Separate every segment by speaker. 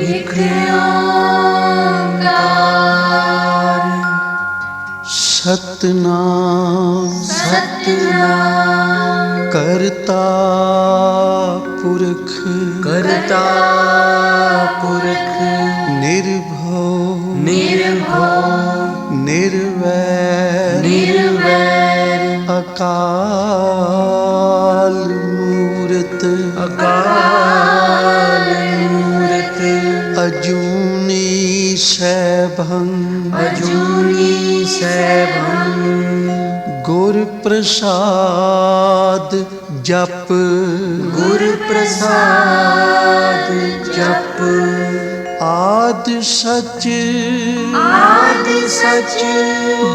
Speaker 1: एक ओंकार
Speaker 2: सतनाम करता पुरख निर्भव निर्वैर अकाल मूरत अजूनी सैभं गुर प्रसाद जप आद सच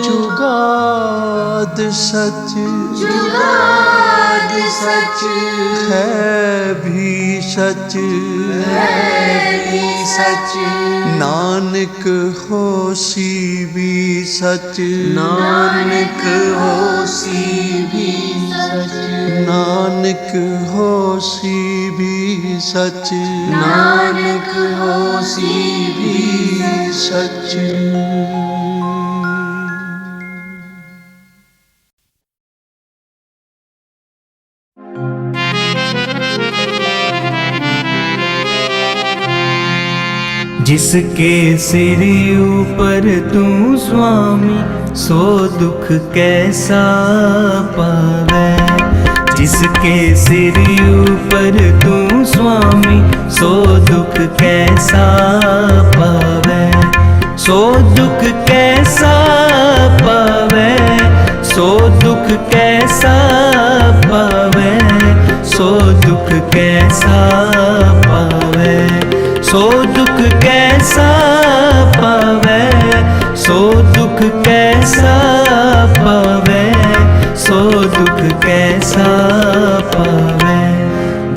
Speaker 2: जुगाद सच है भी सच नानक होसी भी सच नानक होसी भी सच
Speaker 3: जिसके सिर ऊपर तू स्वामी सो दुख कैसा पावे। जिसके सिर ऊपर तू स्वामी सो दुख कैसा पावे। सो दुख कैसा पावे, सो दुख कैसा पावे, सो दुख कैसा पावे, सो दुख कैसा पावे, सो दुख कैसा पावे, सो दुख कैसा पावे।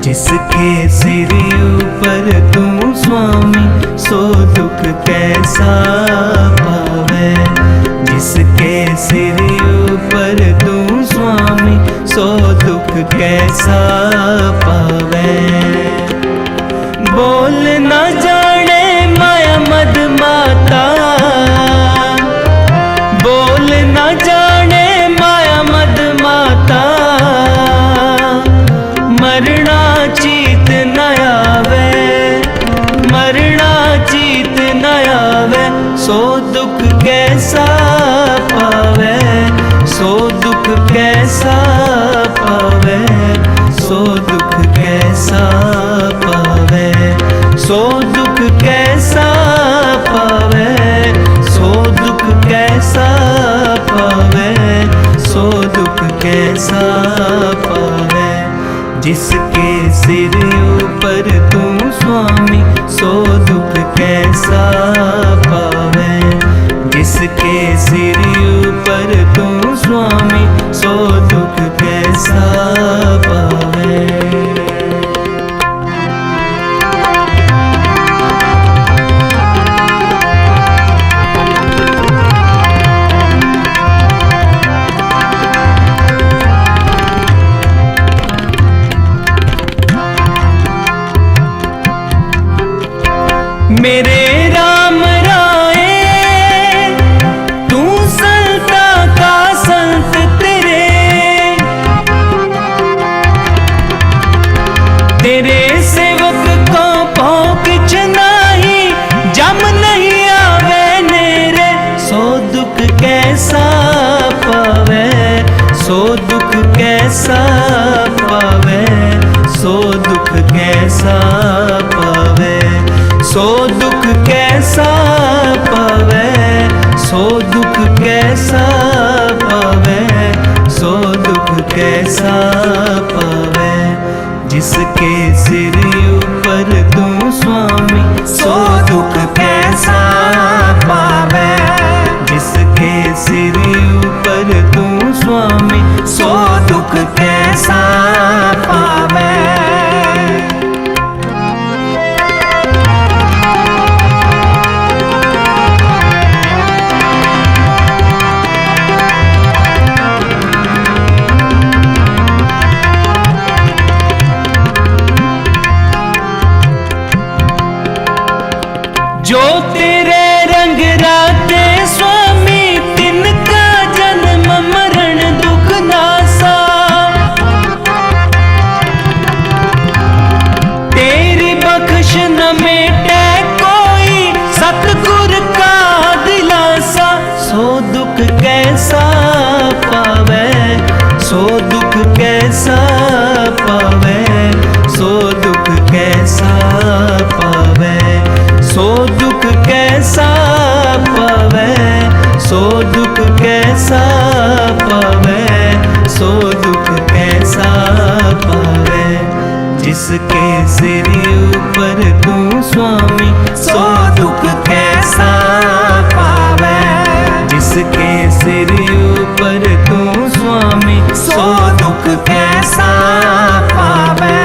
Speaker 3: जिसके सिर ऊपर तू स्वामी सो दुख कैसा पावे। जिसके सिर ऊपर तू स्वामी सो दुख कैसा पावे। बोल न जाने माया मद माता, बोल न जाने माया मद माता, मरना चीत न आवे, मरना चीत न आवे। सो दुख कैसा पावे, सो दुख कैसा पावे, सो दुख कैसा पावे, सो दुख कैसा पावे, सो दुख कैसा पावे, सो दुख कैसा पावे। जिसके सिर ऊपर तू स्वामी सो दुख कैसा पावे। जिसके सिर ऊपर तू स्वामी सो दुख कैसा पावे। मेरे राम राए तू संता का संत तेरे, तेरे सेवक को भौंक नहीं जम नहीं आवे नेरे। सो दुख कैसा पावे, सो दुख कैसा पावे, सो दुख कैसा पावे, सो दुख कैसा पावे, सो दुख कैसा पावे, सो दुख कैसा पावे। जिसके सिर ऊपर तू स्वामी सो दुख कैसा पावे। जिसके सिर ऊपर तू स्वामी सो दुख कैसा पावे। कैसा पावे, सो दुख कैसा पावे, सो दुख कैसा पावे, सो दुख कैसा पावे, सो दुख कैसा पावे, सो दुख कैसा पावे। जिसके सिर ऊपर तू स्वामी, सो दुख कैसा पावे। जिसके सिर ऊपर तू स्वामी, सो दुख कैसा पावे।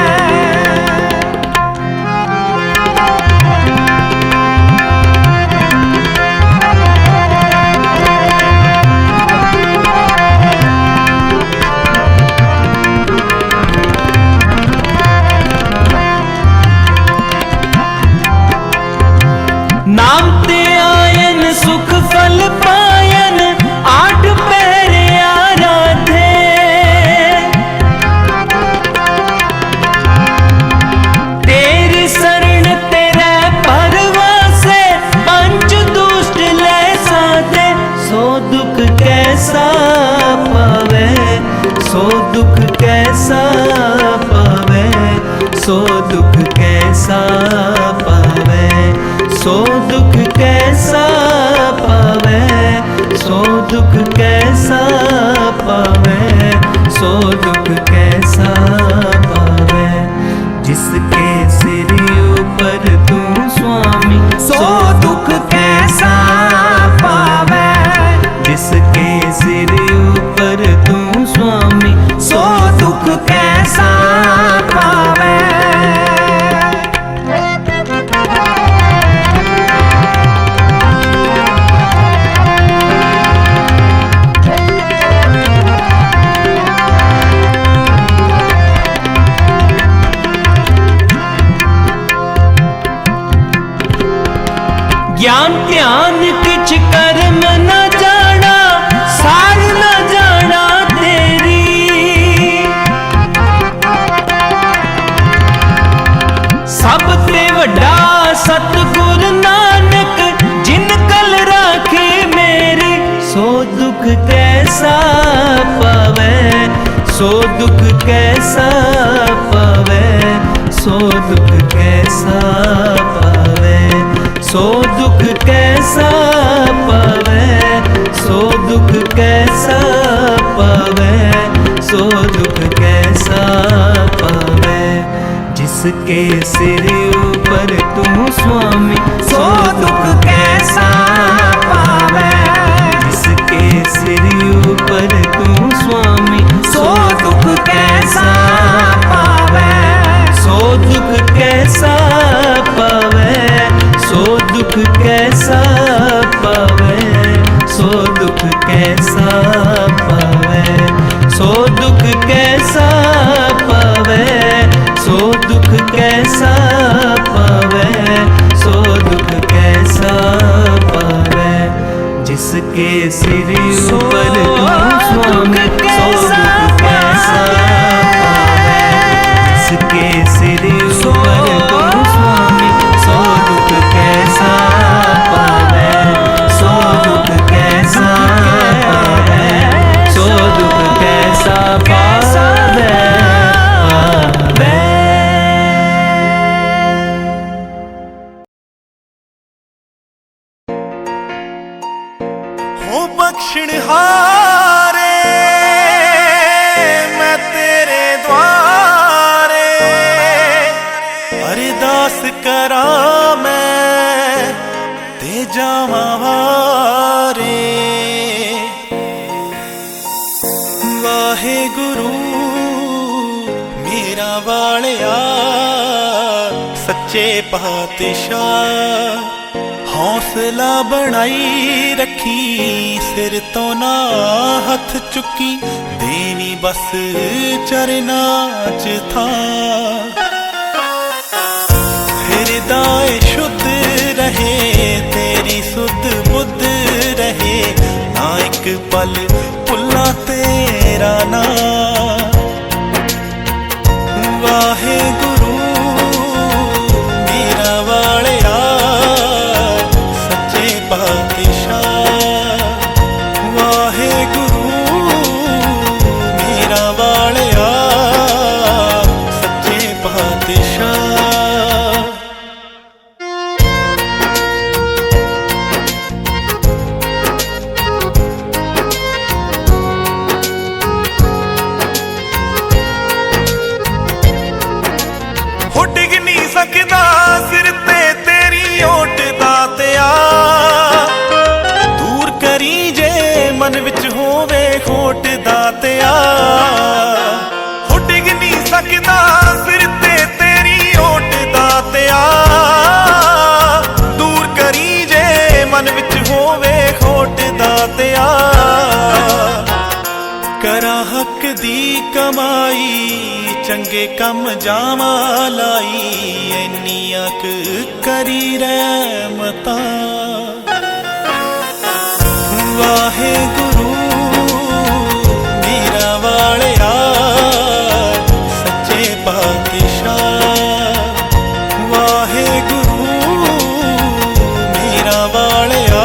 Speaker 3: नाम ते आयन सुख फल पायन, आठ पैर आराधे। तेरी शरण तेरे परवासे, पंच दुष्ट ले साधे। सो दुख कैसा पावे, सो दुख कैसा पावे, सो दुख कैसा पावे, सो दुख कैसा पावे, सो दुख कैसा पावे, सो दुख कैसा पावे। जिसके सिर ऊपर तू स्वामी, सो दुख कैसा पावे। जिसके सिर ऊपर तू स्वामी, सो दुख कैसा पावे। ज्ञान ध्यान किछ कर्म न जाना, सार न जाना तेरी। सब ते वड्डा सतगुर नानक, जिन कल राखी मेरी। सो दुख कैसा पावे, सो दुख कैसा पावे, सो दुख कैसा पावे, सो दुख कैसा पावे, सो दुख कैसा पावे, सो दुख कैसा पावे। जिसके सिर ऊपर तू स्वामी, सो दुख कैसा पावे। जिसके सिर ऊपर तू स्वामी, सो दुख कैसा पावे, सो दुख कैसा पावे, सो दुख कैसा पावे, सो दुख कैसा पावे, सो दुख कैसा पावे, सो दुख कैसा पावे, सो दुख कैसा पावे। जिसके सिर ऊपर तू स्वामी, सो दुख कैसा पावे। जिसके सिर ऊपर तू स्वामी, सो दुख कैसा पावे, सो दुख कैसा पावे, सो दुख कैसा पावे।
Speaker 2: हो बख्शणहारे, मैं तेरे द्वारे अरदास करा, मैं ते जावां वारे। वाहे गुरु मेरा वालिया, सच्चे पातशाह हौसला बनाई रखी, सिर तो ना हथ चुकी, देवी बस चरना च था। हृदय शुद्ध रहे, तेरी सुध बुद्ध रहे, ना एक पल भुला तेरा ना। वाहे गुरु मेरा वालिया, सच्चे पातशाह। वाहे दी कमाई चंगे कम जावा लाई इन्नियां क करी रहमता वाहे गुरु मेरा वालिया सच्चे पातशाह वाहे गुरु मेरा वालिया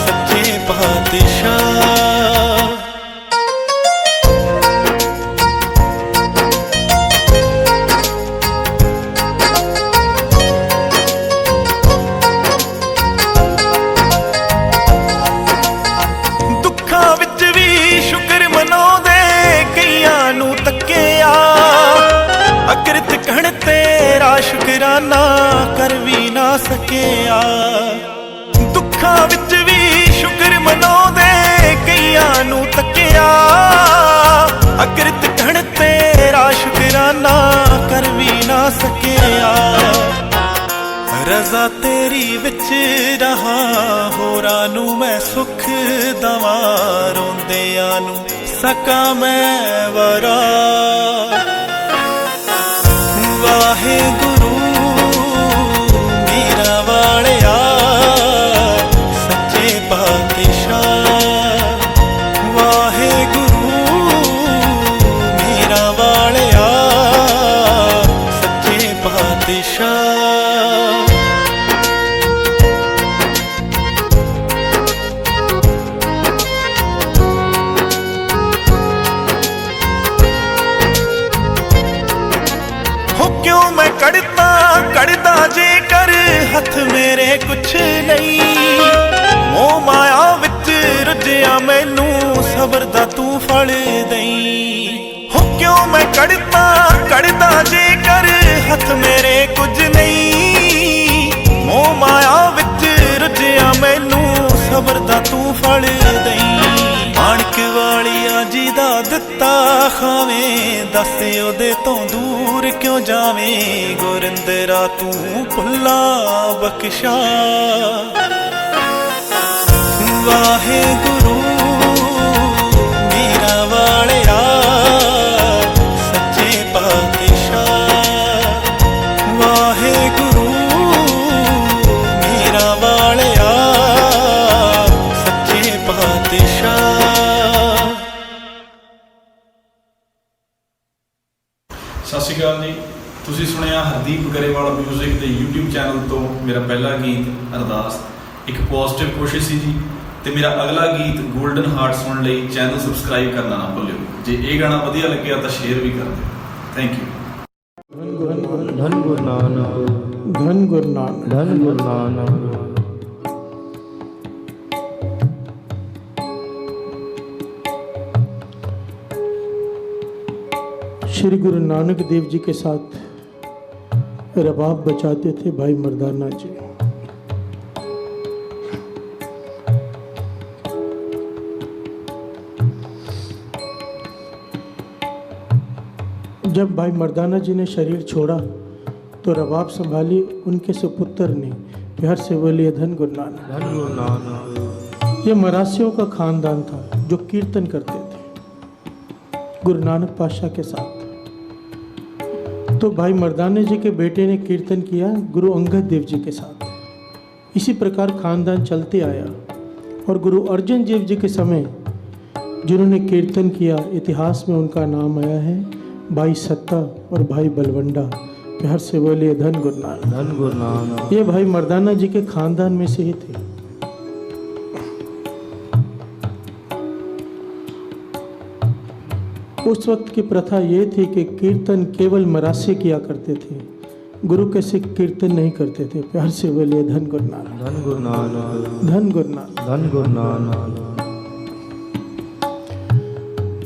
Speaker 2: सच्चे पातशाह शुकराना कर भी ना सकिया दुखा विच भी शुक्र मनाउंदे कईयां नू तकिया अकृत घण तेरा शुकराना कर भी ना सकिया रजा तेरी विच रहा होरां नू मैं सुख दवा रोंदियां नू सका मैं वरा वाहे गुरु मेरा वालिया सच्चे पातशाह वाहे गुरु मेरा वालिया सच्चे पातशाह क्यों मैं कड़ता जे कर हथ मेरे कुछ नहीं मोह माया विच रुझिया मैनू सबर दा तू फल दई हो क्यों मैं कड़ता जे कर हथ मेरे कुछ नहीं मोह माया विच रुझिया मैनू सबर दा तू फल दई माणक वालिया जी दा दिता खावें दस ओदे तो दूर क्यों जावें गुरिंदरा तू भुला बख्शा वाहे गुरु मेरा वालिया सच्चे पातशाह वाहे गुरु मेरा वालिया सच्चे पातशाह।
Speaker 4: सत श्री अकाल जी ਤੁਸੀਂ ਸੁਣਿਆ ਹਰਦੀਪ ਗਰੇਵਾਲ ਮਿਊਜ਼ਿਕ ਦੇ YouTube ਚੈਨਲ ਤੋਂ ਮੇਰਾ ਪਹਿਲਾ ਗੀਤ ਅਰਦਾਸ ਇੱਕ ਪੋਜ਼ਿਟਿਵ ਕੋਸ਼ਿਸ਼ ਸੀ ਜੀ ਤੇ ਮੇਰਾ ਅਗਲਾ ਗੀਤ 골ਡਨ ਹਾਰਟ ਸੁਣਨ ਲਈ ਚੈਨਲ ਸਬਸਕ੍ਰਾਈਬ ਕਰਨਾ ਨਾ ਭੁੱਲਿਓ ਜੇ ਇਹ ਗਾਣਾ ਵਧੀਆ ਲੱਗਿਆ ਤਾਂ ਸ਼ੇਅਰ ਵੀ ਕਰ ਦਿਓ ਥੈਂਕ ਯੂ
Speaker 3: धन गुरु नानक
Speaker 1: धन गुरु नानक
Speaker 3: धन गुरु नानक
Speaker 1: श्री गुरु नानक देव जी के साथ रबाब बजाते थे भाई मर्दाना जी। जब भाई मर्दाना जी ने शरीर छोड़ा तो रबाब संभाली उनके सुपुत्र ने प्यार से बोलिए धन गुरु नानक।
Speaker 3: धन गुरु नानक
Speaker 1: ये मरासियों का खानदान था जो कीर्तन करते थे गुरु नानक पातशाह के साथ। तो भाई मर्दाना जी के बेटे ने कीर्तन किया गुरु अंगद देव जी के साथ। इसी प्रकार खानदान चलते आया और गुरु अर्जन देव जी के समय जिन्होंने कीर्तन किया इतिहास में उनका नाम आया है भाई सत्ता और भाई बलवंडा। प्यार से बोलिए धन गुरु नानक।
Speaker 3: धन गुरु नानक
Speaker 1: ये भाई मर्दाना जी के खानदान में से ही थे। उस वक्त की प्रथा ये थी कि कीर्तन केवल मरासी किया करते थे, गुरु के सिख कीर्तन नहीं करते थे। प्यार से बोलिए धन गुरु नानक।
Speaker 3: धन गुरु नानक
Speaker 1: धन गुरु नानक।
Speaker 3: धन गुरु नानक।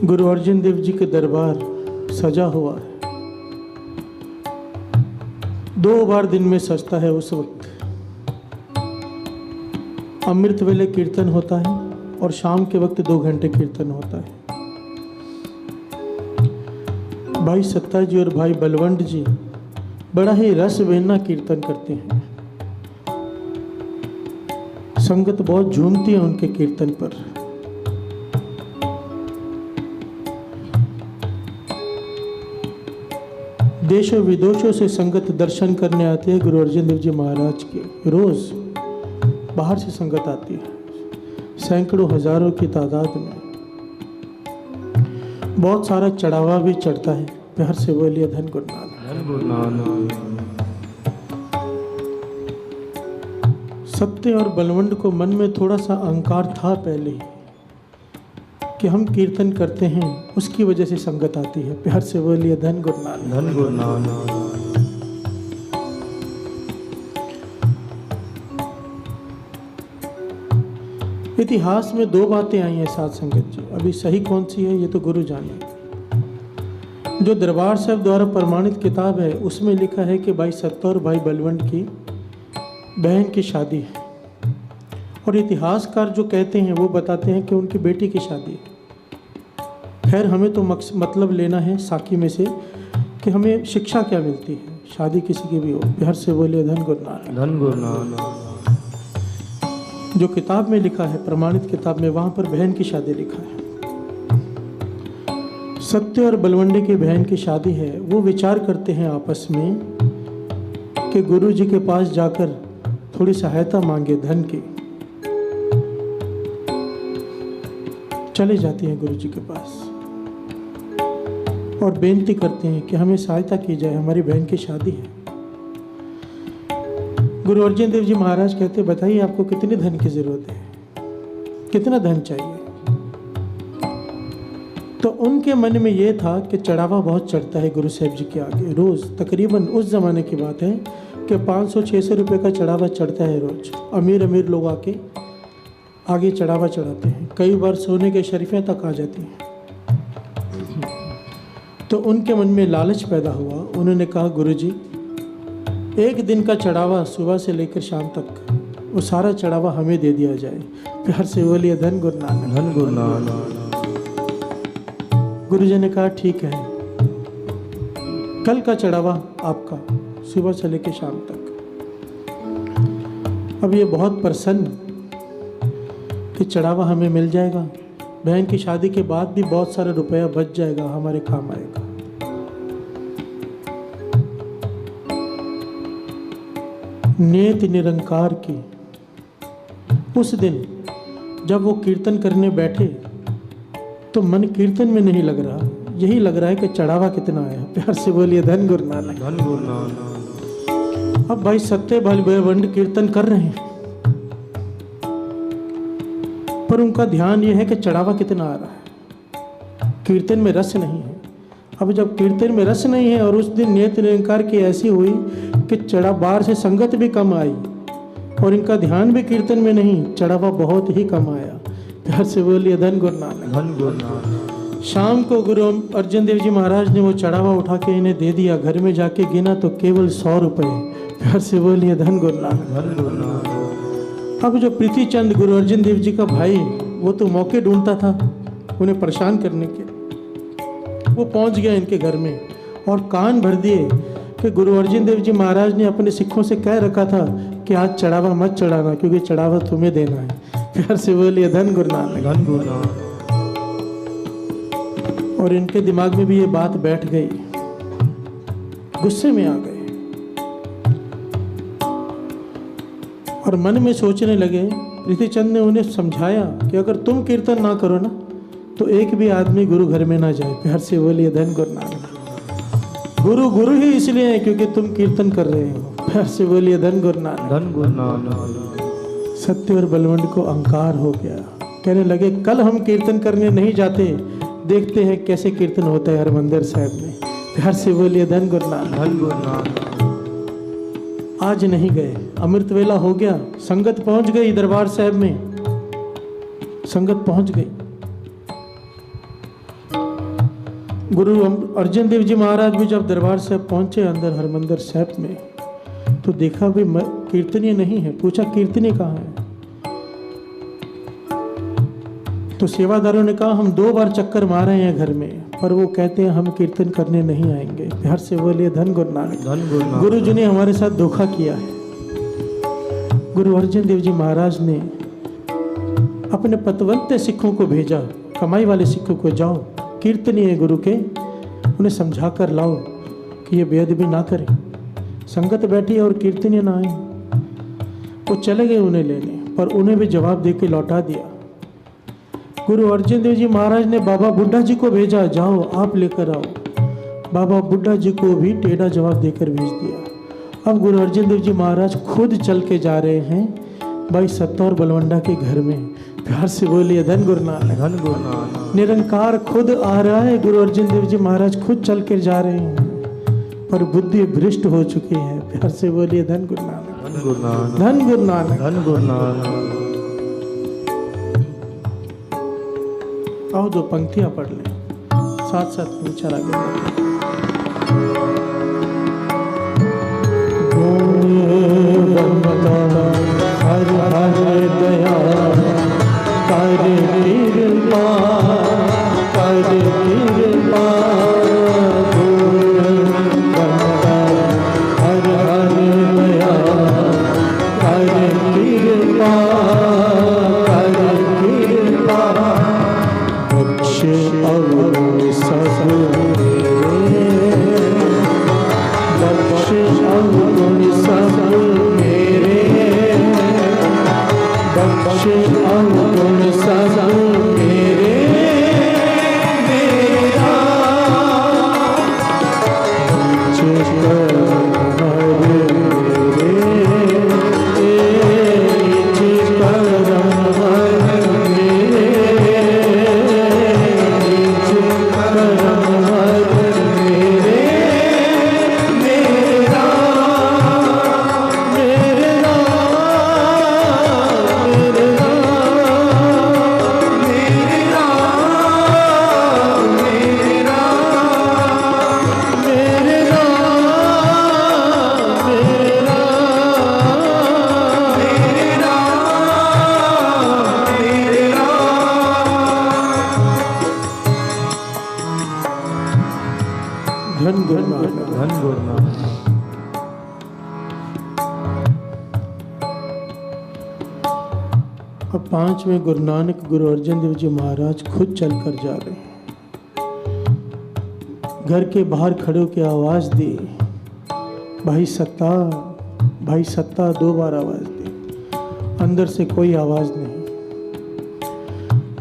Speaker 1: गुरु अर्जन देव जी के दरबार सजा हुआ है। 2 बार दिन में सजता है। उस वक्त अमृत वेले कीर्तन होता है और शाम के वक्त 2 घंटे कीर्तन होता है। भाई सत्ता जी और भाई बलवंत जी बड़ा ही रस वेना कीर्तन करते हैं। संगत बहुत झूमती है उनके कीर्तन पर। देशों विदेशों से संगत दर्शन करने आते हैं गुरु अर्जन देव जी महाराज के। रोज़ बाहर से संगत आती है, सैकड़ों हजारों की तादाद में। बहुत सारा चढ़ावा भी चढ़ता है। प्यार से बोलिए धन गुरु नानक।
Speaker 3: धन गुरु नानक।
Speaker 1: सत्य और बलवंड को मन में थोड़ा सा अहंकार था पहले ही कि हम कीर्तन करते हैं, उसकी वजह से संगत आती है। प्यार से बोलिए धन गुरु नानक।
Speaker 3: धन गुरु नानक।
Speaker 1: इतिहास में दो बातें आई हैं साथ संगत जी, अभी सही कौन सी है ये तो गुरु जाने। जो दरबार साहब द्वारा प्रमाणित किताब है उसमें लिखा है कि भाई सत्ता और भाई बलवंड की बहन की शादी है, और इतिहासकार जो कहते हैं वो बताते हैं कि उनकी बेटी की शादी है। खैर हमें तो मतलब लेना है साकी में से कि हमें शिक्षा क्या मिलती है, शादी किसी की भी हो। प्यार से बोलिए धन गुरु नानक।
Speaker 3: धन गुरु नानक।
Speaker 1: जो किताब में लिखा है, प्रमाणित किताब में, वहाँ पर बहन की शादी लिखा है। सत्य और बलवंडे की बहन की शादी है। वो विचार करते हैं आपस में कि गुरु जी के पास जाकर थोड़ी सहायता मांगे धन की। चले जाते हैं गुरु जी के पास और बेनती करते हैं कि हमें सहायता की जाए, हमारी बहन की शादी है। गुरु अर्जन देव जी महाराज कहते, बताइए आपको कितने धन की जरूरत है, कितना धन चाहिए। तो उनके मन में यह था कि चढ़ावा बहुत चढ़ता है गुरु साहब जी के आगे रोज। तकरीबन उस जमाने की बात है कि 500-600 रुपये का चढ़ावा चढ़ता है रोज। अमीर अमीर लोग आके आगे चढ़ावा चढ़ाते हैं, कई बार सोने के शरीफें तक आ जाती हैं। तो उनके मन में लालच पैदा हुआ। उन्होंने कहा, गुरुजी एक दिन का चढ़ावा सुबह से लेकर शाम तक, वो सारा चढ़ावा हमें दे दिया जाए। प्यार से बोलिए धन गुरु नानक।
Speaker 3: धन गुरु नानक।
Speaker 1: गुरुजी ने कहा, ठीक है, कल का चढ़ावा आपका, सुबह से लेकर शाम तक। अब ये बहुत प्रसन्न कि चढ़ावा हमें मिल जाएगा, बहन की शादी के बाद भी बहुत सारा रुपया बच जाएगा, हमारे काम आएगा। नेत निरंकार की उस दिन जब वो कीर्तन करने बैठे तो मन कीर्तन में नहीं लग रहा, यही लग रहा है कि चढ़ावा कितना आया। प्यार से बोलिए धन गुरु नानक।
Speaker 3: धन गुरु नानक।
Speaker 1: अब भाई सत्य बलवंड कीर्तन कर रहे हैं, पर उनका ध्यान ये है कि चढ़ावा कितना आ रहा है, कीर्तन में रस नहीं है। अब जब कीर्तन में रस नहीं है, और उस दिन नियत निरंकार की ऐसी हुई कि बाहर से संगत भी कम आई और इनका ध्यान भी कीर्तन में नहीं, चढ़ावा बहुत ही कम आया। प्यार से बोलिए धन गुरु नानक।
Speaker 3: धन गुरु नानक।
Speaker 1: शाम को गुरु अर्जन देव जी महाराज ने वो चढ़ावा उठा के इन्हें दे दिया। घर में जाके गिना तो केवल 100 रुपये। प्यार से बोलिए धन गुरु नानक।
Speaker 3: धन गुरु नानक।
Speaker 1: अब जो प्रीति चंद गुरु अर्जन देव जी का भाई, वो तो मौके ढूंढता था उन्हें परेशान करने के। वो पहुंच गया इनके घर में और कान भर दिए कि गुरु अर्जन देव जी महाराज ने अपने सिखों से कह रखा था कि आज चढ़ावा मत चढ़ाना, क्योंकि चढ़ावा तुम्हें देना है। प्यार से बोलिए धन गुरु नानक।
Speaker 3: धन गुरु नानक।
Speaker 1: और इनके दिमाग में भी ये बात बैठ गई, गुस्से में आ गए और मन में सोचने लगे। प्रीति चंद ने उन्हें समझाया कि अगर तुम कीर्तन ना करो ना तो एक भी आदमी गुरु घर में ना जाए। प्यार से बोलिए धन गुरु नानक। गुरु गुरु ही इसलिए है क्योंकि तुम कीर्तन कर रहे हो। प्यार से बोलिए धन गुरु नानक।
Speaker 3: धन गुरु नानक।
Speaker 1: सत्य और बलवंड को अहंकार हो गया, कहने लगे कल हम कीर्तन करने नहीं जाते, देखते हैं कैसे कीर्तन होता है हरमंदिर साहब में। प्यार से बोलिए धन गुरु नानक।
Speaker 3: धन गुरु नानक।
Speaker 1: आज नहीं गए, अमृत वेला हो गया, संगत पहुंच गई दरबार साहब में, संगत पहुंच गई। गुरु अर्जन देव जी महाराज भी जब दरबार साहब पहुंचे अंदर हरमंदिर साहब में, तो देखा भी कीर्तनीय नहीं है। पूछा कीर्तनीय कहाँ है? तो सेवादारों ने कहा हम 2 बार चक्कर मारे हैं घर में, पर वो कहते हैं हम कीर्तन करने नहीं आएंगे। प्यार से बोलिए धन गुरु नानक।
Speaker 3: धन गुरु नानक।
Speaker 1: गुरु जी ने हमारे साथ धोखा किया है। गुरु अर्जन देव जी महाराज ने अपने पतवंते सिखों को भेजा, कमाई वाले सिखों को, जाओ कीर्तनीय गुरु के उन्हें समझा कर लाओ। कि ये बेअदबी ना करें। संगत बैठी और कीर्तनीय ना आए। वो चले गए उन्हें लेने, पर उन्हें भी जवाब दे के लौटा दिया। गुरु अर्जन देव जी महाराज ने बाबा बुड्ढा जी को भेजा, जाओ आप लेकर आओ। बाबा बुड्ढा जी को भी टेढ़ा जवाब देकर भेज दिया। अब गुरु अर्जन देव जी महाराज खुद चल के जा रहे हैं भाई सत्ता और बलवंडा के घर में। प्यार से बोलिए धन गुरु नानक।
Speaker 3: धन गुरु नानक।
Speaker 1: निरंकार खुद आ रहा है, गुरु अर्जन देव जी महाराज खुद चल कर जा रहे हैं, पर बुद्धि भ्रष्ट हो चुकी है। प्यार से बोलिए धन गुरु नानक।
Speaker 3: धन गुरु नानक।
Speaker 1: धन गुरु नानक।
Speaker 3: धन गुरु नानक।
Speaker 1: आओ दो पंक्तियां पढ़ लें, साथ साथ विचार आगे। हर हर दया कर कृपा, कर कृपा। हर हर दया कर कृपा, कर कृपा। बख्श अवगुण सब मेरे, बख्श अवगुण सब मेरे, बख्श अवगुण सब मेरे। मेरा बख्श कर हर मेरे, निज कर हर मेरे, निज कर हर मेरे। मेरा मेरा मेरा मेरा मेरा मेरा धन गुरु नानक।
Speaker 3: धन गुरु नानक।
Speaker 1: अब 5वें गुरु नानक गुरु अर्जन देव जी महाराज खुद चलकर जा रहे हैं। घर के बाहर खड़े होकर आवाज दी, भाई सत्ता, भाई सत्ता। 2 बार आवाज दी, अंदर से कोई आवाज नहीं।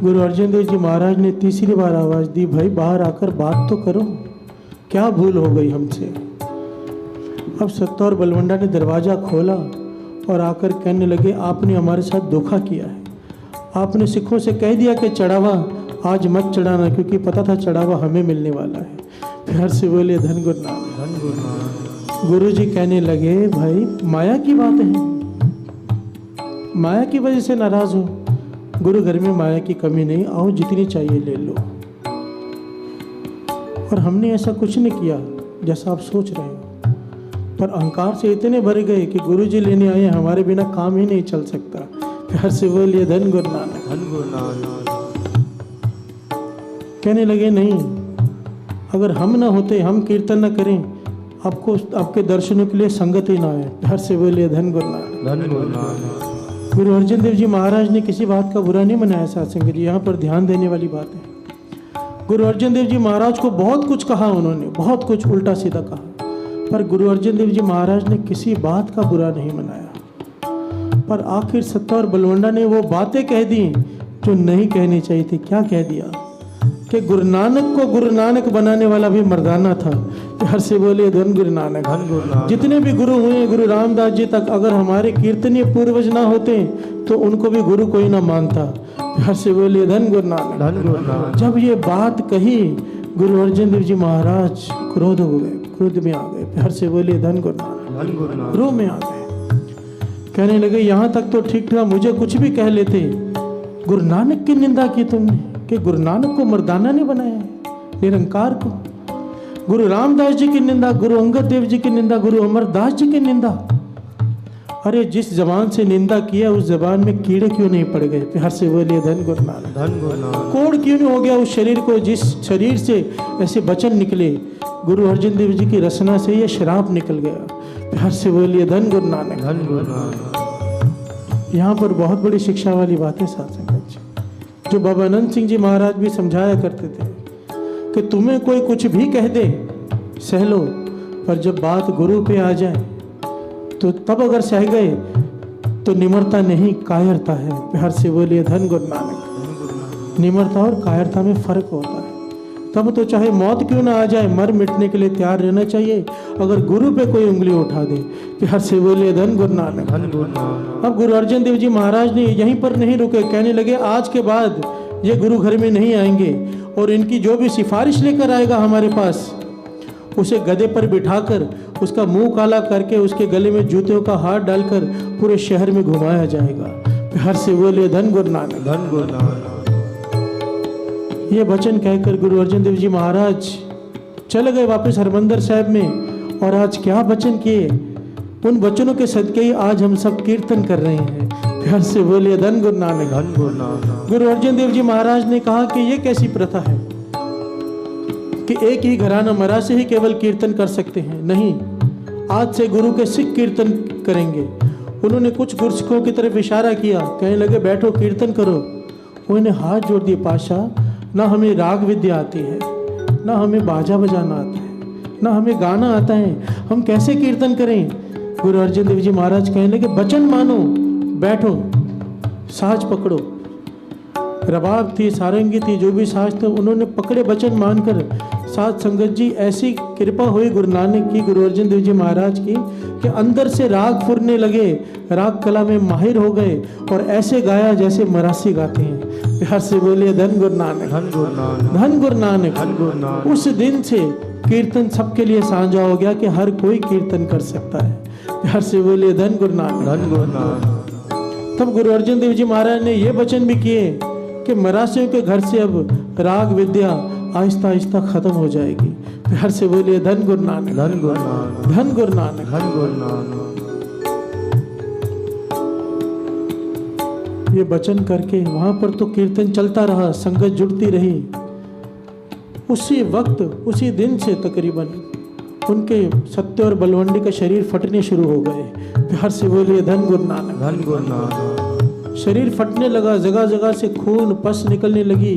Speaker 1: गुरु अर्जन देव जी महाराज ने तीसरी बार आवाज दी, भाई बाहर आकर बात तो करो, क्या भूल हो गई हमसे। अब सत्ता और बलवंडा ने दरवाजा खोला और आकर कहने लगे, आपने हमारे साथ धोखा किया है। आपने सिखों से कह दिया कि चढ़ावा आज मत चढ़ाना, क्योंकि पता था चढ़ावा हमें मिलने वाला है। प्यार से बोले धन गुरु नानक।
Speaker 3: धन गुरु नानक।
Speaker 1: गुरु जी कहने लगे, भाई माया की बात है, माया की वजह से नाराज हो। गुरु घर में माया की कमी नहीं, आओ जितनी चाहिए ले लो। और हमने ऐसा कुछ नहीं किया जैसा आप सोच रहे हो, पर अहंकार से इतने भर गए कि गुरु जी लेने आए, हमारे बिना काम ही नहीं चल सकता। प्यार से बोलिए धन गुरु नानक।
Speaker 3: धन गुरु नानक।
Speaker 1: कहने लगे, नहीं, अगर हम ना होते, हम कीर्तन ना करें, आपको आपके दर्शनों के लिए संगत ही ना आए। प्यार से बोलिए धन गुरु नानक।
Speaker 3: धन गुरु नानक।
Speaker 1: गुरु अर्जन देव जी महाराज ने किसी बात का बुरा नहीं मनाया। सत्संग जी, यहाँ पर ध्यान देने वाली बात है। गुरु अर्जन देव जी महाराज को बहुत कुछ कहा उन्होंने, बहुत कुछ उल्टा सीधा कहा, पर गुरु अर्जन देव जी महाराज ने किसी बात का बुरा नहीं मनाया। पर आखिर सत्ता और बलवंडा ने वो बातें कह दी जो नहीं कहनी चाहिए थी। क्या कह दिया कि गुरु नानक को गुरु नानक बनाने वाला भी मर्दाना था। प्यार से बोलिए धन गुरु नानक।
Speaker 3: धन गुरु नानक।
Speaker 1: जितने भी गुरु हुए गुरु रामदास जी तक, अगर हमारे कीर्तनीय पूर्वज ना होते तो उनको भी गुरु कोई ना मानता। प्यार से बोलिए धन गुरु नानक।
Speaker 3: धन गुरु नानक।
Speaker 1: जब ये बात कही गुरु अर्जन देव जी महाराज क्रोध हो गए, क्रोध में आ गए। प्यार से बोलिए धन गुरु नानक।
Speaker 3: धन गुरु नानक।
Speaker 1: क्रोध में आ गए, कहने लगे, यहाँ तक तो ठीक था, मुझे कुछ भी कह लेते, गुरु नानक की निंदा की तुमने कि गुरु नानक को मर्दाना ने बनाया है, निरंकार को। गुरु रामदास जी की निंदा, गुरु अंगद देव जी की निंदा, गुरु अमरदास जी की निंदा। अरे जिस जबान से निंदा किया उस जबान में कीड़े क्यों नहीं पड़ गए? प्यार से बोलिए धन गुरु नानक।
Speaker 3: धन गुरु नानक।
Speaker 1: कोड़ क्यों नहीं हो गया उस शरीर को, जिस शरीर से ऐसे वचन निकले? गुरु अर्जन देव जी की रचना से ये शराब निकल गया। प्यार से बोलिए धन गुरु नानक।
Speaker 3: धन गुरु नानक।
Speaker 1: यहाँ पर बहुत बड़ी शिक्षा वाली बात है साथ संगत जी, जो बाबा अनंत सिंह जी महाराज भी समझाया करते थे कि तुम्हें कोई कुछ भी कह दे, सह लो, पर जब बात गुरु पे आ जाए तो तब अगर सह गए तो निम्रता नहीं कायरता है। प्यार से बोलिए धन गुरु नानक। निम्रता और कायरता में फर्क होता है। तब तो चाहे मौत क्यों ना आ जाए, मर मिटने के लिए तैयार रहना चाहिए अगर गुरु पे कोई उंगली उठा दे। प्यार से बोलिए धन गुरु नानक। अब गुरु अर्जन देव जी महाराज ने यहीं पर नहीं रुके, कहने लगे आज के बाद ये गुरु घर में नहीं आएंगे और इनकी जो भी सिफारिश लेकर आएगा हमारे पास, उसे गधे पर बिठाकर उसका मुंह काला करके उसके गले में जूतों का हाथ डालकर पूरे शहर में घुमाया जाएगा। प्यार से बोलिए धन गुरु नानक।
Speaker 3: धन गुरु नानक।
Speaker 1: ये वचन कहकर गुरु अर्जन देव जी महाराज चले गए वापस हरमंदिर साहब में। और आज क्या वचन किए, उन वचनों के सदके ही आज हम सब कीर्तन कर रहे हैं। प्यार से बोलिए धन गुरु नानक।
Speaker 3: धन गुरु नानक।
Speaker 1: गुरु अर्जन देव जी महाराज ने कहा कि ये कैसी प्रथा है कि एक ही घराना मरासी ही केवल कीर्तन कर सकते हैं। नहीं, आज से गुरु के सिख कीर्तन करेंगे। उन्होंने कुछ गुरसिखों की तरफ इशारा किया, कहने लगे बैठो कीर्तन करो। उन्होंने हाथ जोड़ दिए, पाशाह ना हमें राग विद्या आती है, ना हमें बाजा बजाना आता है, ना हमें गाना आता है, हम कैसे कीर्तन करें। गुरु अर्जन देव जी महाराज कहने लगे वचन मानो, बैठो साज पकड़ो। रबाब थी, सारंगी थी, जो भी साज थे उन्होंने पकड़े वचन मानकर। साथ संगत जी ऐसी कृपा हुई गुरु नानक की, गुरु अर्जन देव जी महाराज की, कि अंदर से राग फुरने लगे, राग कला में माहिर हो गए और ऐसे गाया जैसे मरासी गाते हैं। प्यार से बोलिए धन गुरु नानक।
Speaker 3: धन गुरु नानक।
Speaker 1: धन गुरु नानक।
Speaker 3: धन गुरु नानक।
Speaker 1: उस दिन से कीर्तन सबके लिए साझा हो गया कि हर कोई कीर्तन कर सकता है। प्यार से बोलिए धन गुरु नानक।
Speaker 3: धन गुरु नानक।
Speaker 1: तब गुरु अर्जन देव जी महाराज ने ये वचन भी किए कि मरासियों के घर से अब राग विद्या आहिस्ता आहिस्ता खत्म हो जाएगी। प्यार से बोलिए धन गुरु नानक।
Speaker 3: धन गुरु नानक।
Speaker 1: धन गुरु नानक।
Speaker 3: धन गुरु नानक।
Speaker 1: ये वचन करके वहां पर तो कीर्तन चलता रहा, संगत जुड़ती रही। उसी वक्त उसी दिन से तकरीबन उनके सत्य और बलवंडी का शरीर फटने शुरू हो गए। प्यार से बोलिए धन गुरु नानक।
Speaker 3: धन गुरु नानक।
Speaker 1: शरीर फटने लगा, जगह जगह से खून पस निकलने लगी,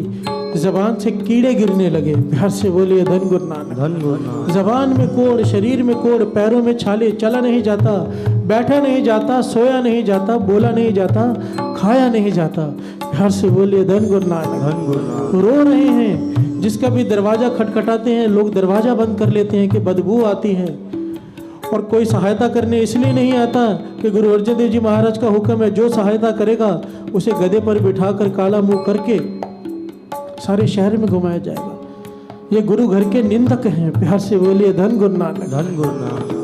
Speaker 1: जबान से कीड़े गिरने लगे। प्यार से बोलिए धन गुरु नानक।
Speaker 3: धन गुरु नानक।
Speaker 1: जबान में कोड़, शरीर में कोड़, पैरों में छाले, चला नहीं जाता, बैठा नहीं जाता, सोया नहीं जाता, बोला नहीं जाता, खाया नहीं जाता। प्यार से बोलिए धन गुरु नानक।
Speaker 3: धन गुरु नानक।
Speaker 1: रो रहे हैं, जिसका भी दरवाजा खटखटाते हैं लोग दरवाजा बंद कर लेते हैं कि बदबू आती है। और कोई सहायता करने इसलिए नहीं आता कि गुरु अर्जन देव जी महाराज का हुक्म है, जो सहायता करेगा उसे गधे पर बिठाकर काला मुंह करके सारे शहर में घुमाया जाएगा। ये गुरु घर के निंदक हैं। प्यार से बोलिए धन गुरु नानक।
Speaker 3: धन गुरु नानक।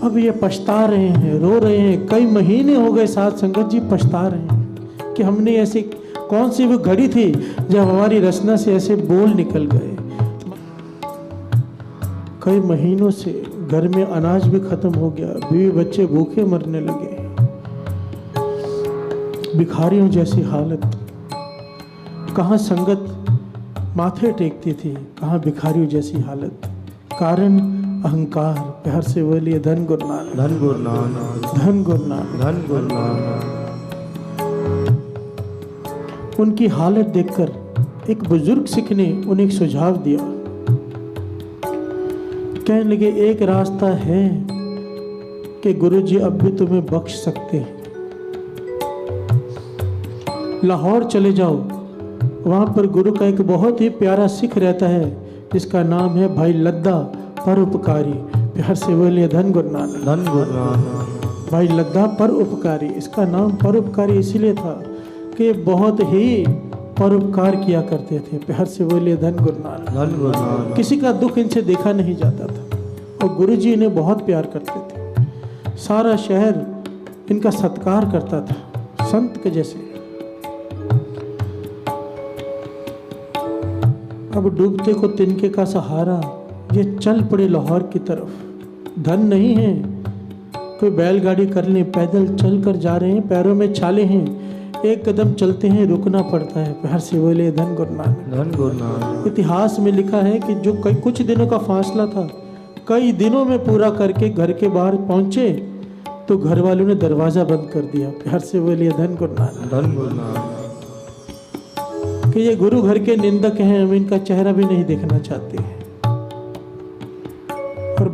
Speaker 1: अब ये पछता रहे हैं, रो रहे हैं। कई महीने हो गए साथ संगत जी पछता रहे हैं कि हमने ऐसी कौन सी वो घड़ी थी जब हमारी रचना से ऐसे बोल निकल गए। कई महीनों से घर में अनाज भी खत्म हो गया, बीवी बच्चे भूखे मरने लगे, भिखारियों जैसी हालत। कहाँ संगत माथे टेकती थी, कहाँ भिखारियों जैसी हालत। कारण अहंकार। प्यार से बोलिए धन गुरु नानक।
Speaker 3: धन गुरु नानक।
Speaker 1: धन गुरु नानक।
Speaker 3: धन गुरु नानक।
Speaker 1: उनकी हालत देखकर एक बुजुर्ग सिख ने उन्हें एक सुझाव दिया। कहने लगे एक रास्ता है कि गुरुजी अब भी तुम्हें बख्श सकते हैं। लाहौर चले जाओ, वहां पर गुरु का एक बहुत ही प्यारा सिख रहता है जिसका नाम है भाई लद्दा परोपकारी। प्यार से बोलिए धन गुरु नानक।
Speaker 3: धन गुरु नानक।
Speaker 1: भाई लद्दा परोपकारी। इसका नाम परोपकारी इसलिए था कि बहुत ही परोपकार किया करते थे। प्यार से बोलिए धन गुरु नानक।
Speaker 3: धन गुरु नानक।
Speaker 1: किसी का दुख इनसे देखा नहीं जाता था और गुरुजी इन्हें बहुत प्यार करते थे। सारा शहर इनका सत्कार करता था, संत के जैसे। अब डूबते को तिनके का सहारा, ये चल पड़े लाहौर की तरफ। धन नहीं है, कोई बैलगाड़ी कर ले, पैदल चल कर जा रहे हैं, पैरों में छाले हैं, एक कदम चलते हैं रुकना पड़ता है। प्यार से बोले धन गुरु नानक।
Speaker 3: धन गुरु नानक।
Speaker 1: इतिहास में लिखा है कि जो कुछ दिनों का फासला था, कई दिनों में पूरा करके घर के बाहर पहुंचे तो घर वालों ने दरवाजा बंद कर दिया। प्यार से बोलिए धन गुरु नानक।
Speaker 3: धन गुरु नानक।
Speaker 1: कि ये गुरु घर के निंदक हैं, हम इनका चेहरा भी नहीं देखना चाहते हैं।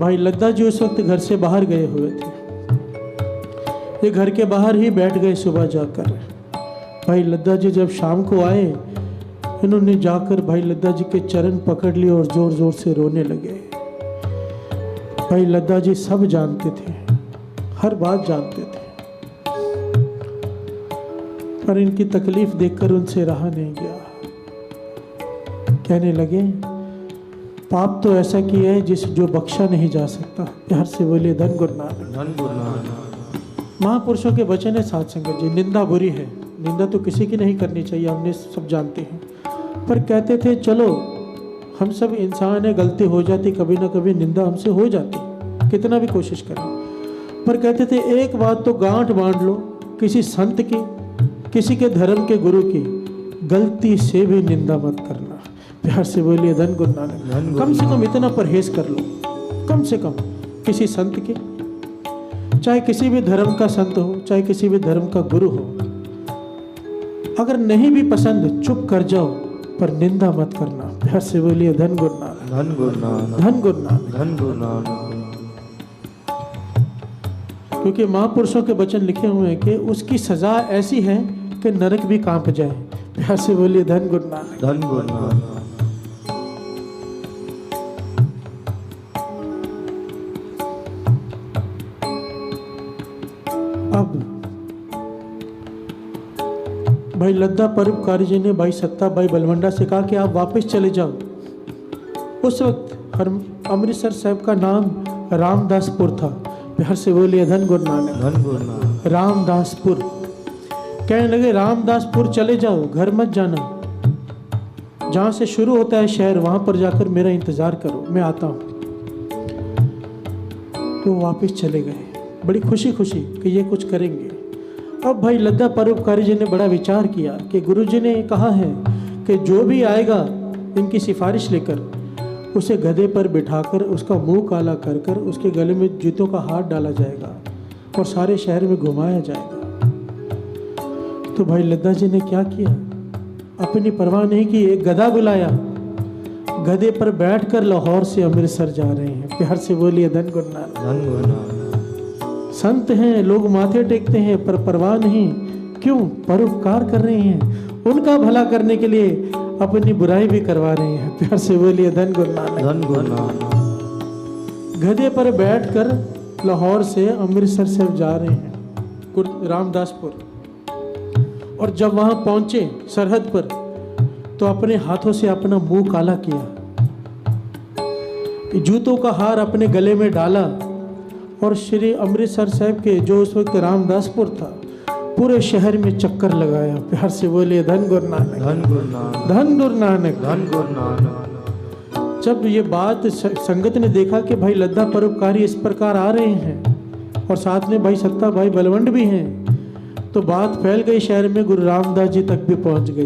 Speaker 1: भाई लद्दा जी उस वक्त घर से बाहर गए हुए थे। ये घर के बाहर ही बैठ गए सुबह जाकर। भाई लद्दा जी जब शाम को आए, इन्होंने जाकर भाई लद्दा जी के चरण पकड़ लिए और जोर जोर से रोने लगे। भाई लद्दा जी सब जानते थे, हर बात जानते थे, पर इनकी तकलीफ देखकर उनसे रहा नहीं गया। कहने लगे, पाप तो ऐसा किया है जिस जो बख्शा नहीं जा सकता। प्यार से बोलिए धन गुरु नानक।
Speaker 3: धन गुरु नानक।
Speaker 1: महापुरुषों के वचन है साध संगत जी। निंदा बुरी है, निंदा तो किसी की नहीं करनी चाहिए, हमने सब जानते हैं। पर कहते थे चलो हम सब इंसान है, गलती हो जाती, कभी ना कभी निंदा हमसे हो जाती, कितना भी कोशिश करें। पर कहते थे एक बात तो गांठ बांध लो, किसी संत की, किसी के धर्म के गुरु की गलती से भी निंदा मत करना। प्यार से बोलिए धन गुरु नानक। कम से कम इतना परहेज कर लो, कम से कम किसी संत के, चाहे किसी भी धर्म का संत हो, चाहे किसी भी धर्म का गुरु हो, अगर नहीं भी पसंद चुप कर जाओ, पर निंदा मत करना। प्यार से बोलिए धन गुरु नानक।
Speaker 3: धन गुरु नानक।
Speaker 1: धन गुरु नानक।
Speaker 3: धन गुरु नानक।
Speaker 1: क्योंकि महापुरुषों के वचन लिखे हुए हैं कि उसकी सजा ऐसी है कि नरक भी कांप जाए। प्यार से बोलिए धन गुरु नानक।
Speaker 3: धन गुरु नानक।
Speaker 1: अब भाई लद्दा परोपकारी जी ने भाई सत्ता भाई बलवंडा से कहा कि आप वापस चले जाओ। उस वक्त अमृतसर साहब का नाम रामदासपुर था। प्यार से बोलिए धन गुरु नानक।
Speaker 3: धन गुरु नानक।
Speaker 1: रामदासपुर। कहने लगे रामदासपुर चले जाओ, घर मत जाना, जहाँ से शुरू होता है शहर वहाँ पर जाकर मेरा इंतज़ार करो, मैं आता हूँ। तो वापस चले गए बड़ी खुशी खुशी कि ये कुछ करेंगे। अब भाई लद्दा परोपकारी जी ने बड़ा विचार किया कि गुरुजी ने कहा है कि जो भी आएगा इनकी सिफारिश लेकर उसे गधे पर बिठाकर उसका मुंह काला कर कर उसके गले में जूतों का हाथ डाला जाएगा और सारे शहर में घुमाया जाएगा। तो भाई लद्दा जी ने क्या किया, अपनी परवाह नहीं की, एक गधा बुलाया, गधे पर बैठकर लाहौर से अमृतसर जा रहे हैं। प्यार से बोलिए धन गुरु नानक।
Speaker 3: धन गुरु नानक।
Speaker 1: संत हैं, लोग माथे टेकते हैं, पर परवाह नहीं। क्यों? परोपकार कर रहे हैं, उनका भला करने के लिए अपनी बुराई भी करवा रहे हैं। प्यार से बोलिए धन गुरु नानक।
Speaker 3: धन गुरु नानक।
Speaker 1: गधे पर बैठकर लाहौर से अमृतसर से जा रहे हैं रामदासपुर। और जब वहां पहुंचे सरहद पर तो अपने हाथों से अपना मुंह काला किया, जूतों का हार अपने गले में डाला और श्री अमृतसर साहब के जो उस वक्त रामदासपुर था पूरे शहर में चक्कर लगाया। प्यार से बोलिए धन गुरु नानक।
Speaker 3: धन गुरु नानक।
Speaker 1: धन गुरु नानक।
Speaker 3: धन गुरु नानक।
Speaker 1: जब ये बात संगत ने देखा कि भाई लद्दा परोपकारी इस प्रकार आ रहे हैं और साथ में भाई सत्ता भाई बलवंड भी हैं, तो बात फैल गई शहर में, गुरु रामदास जी तक भी पहुंच गई।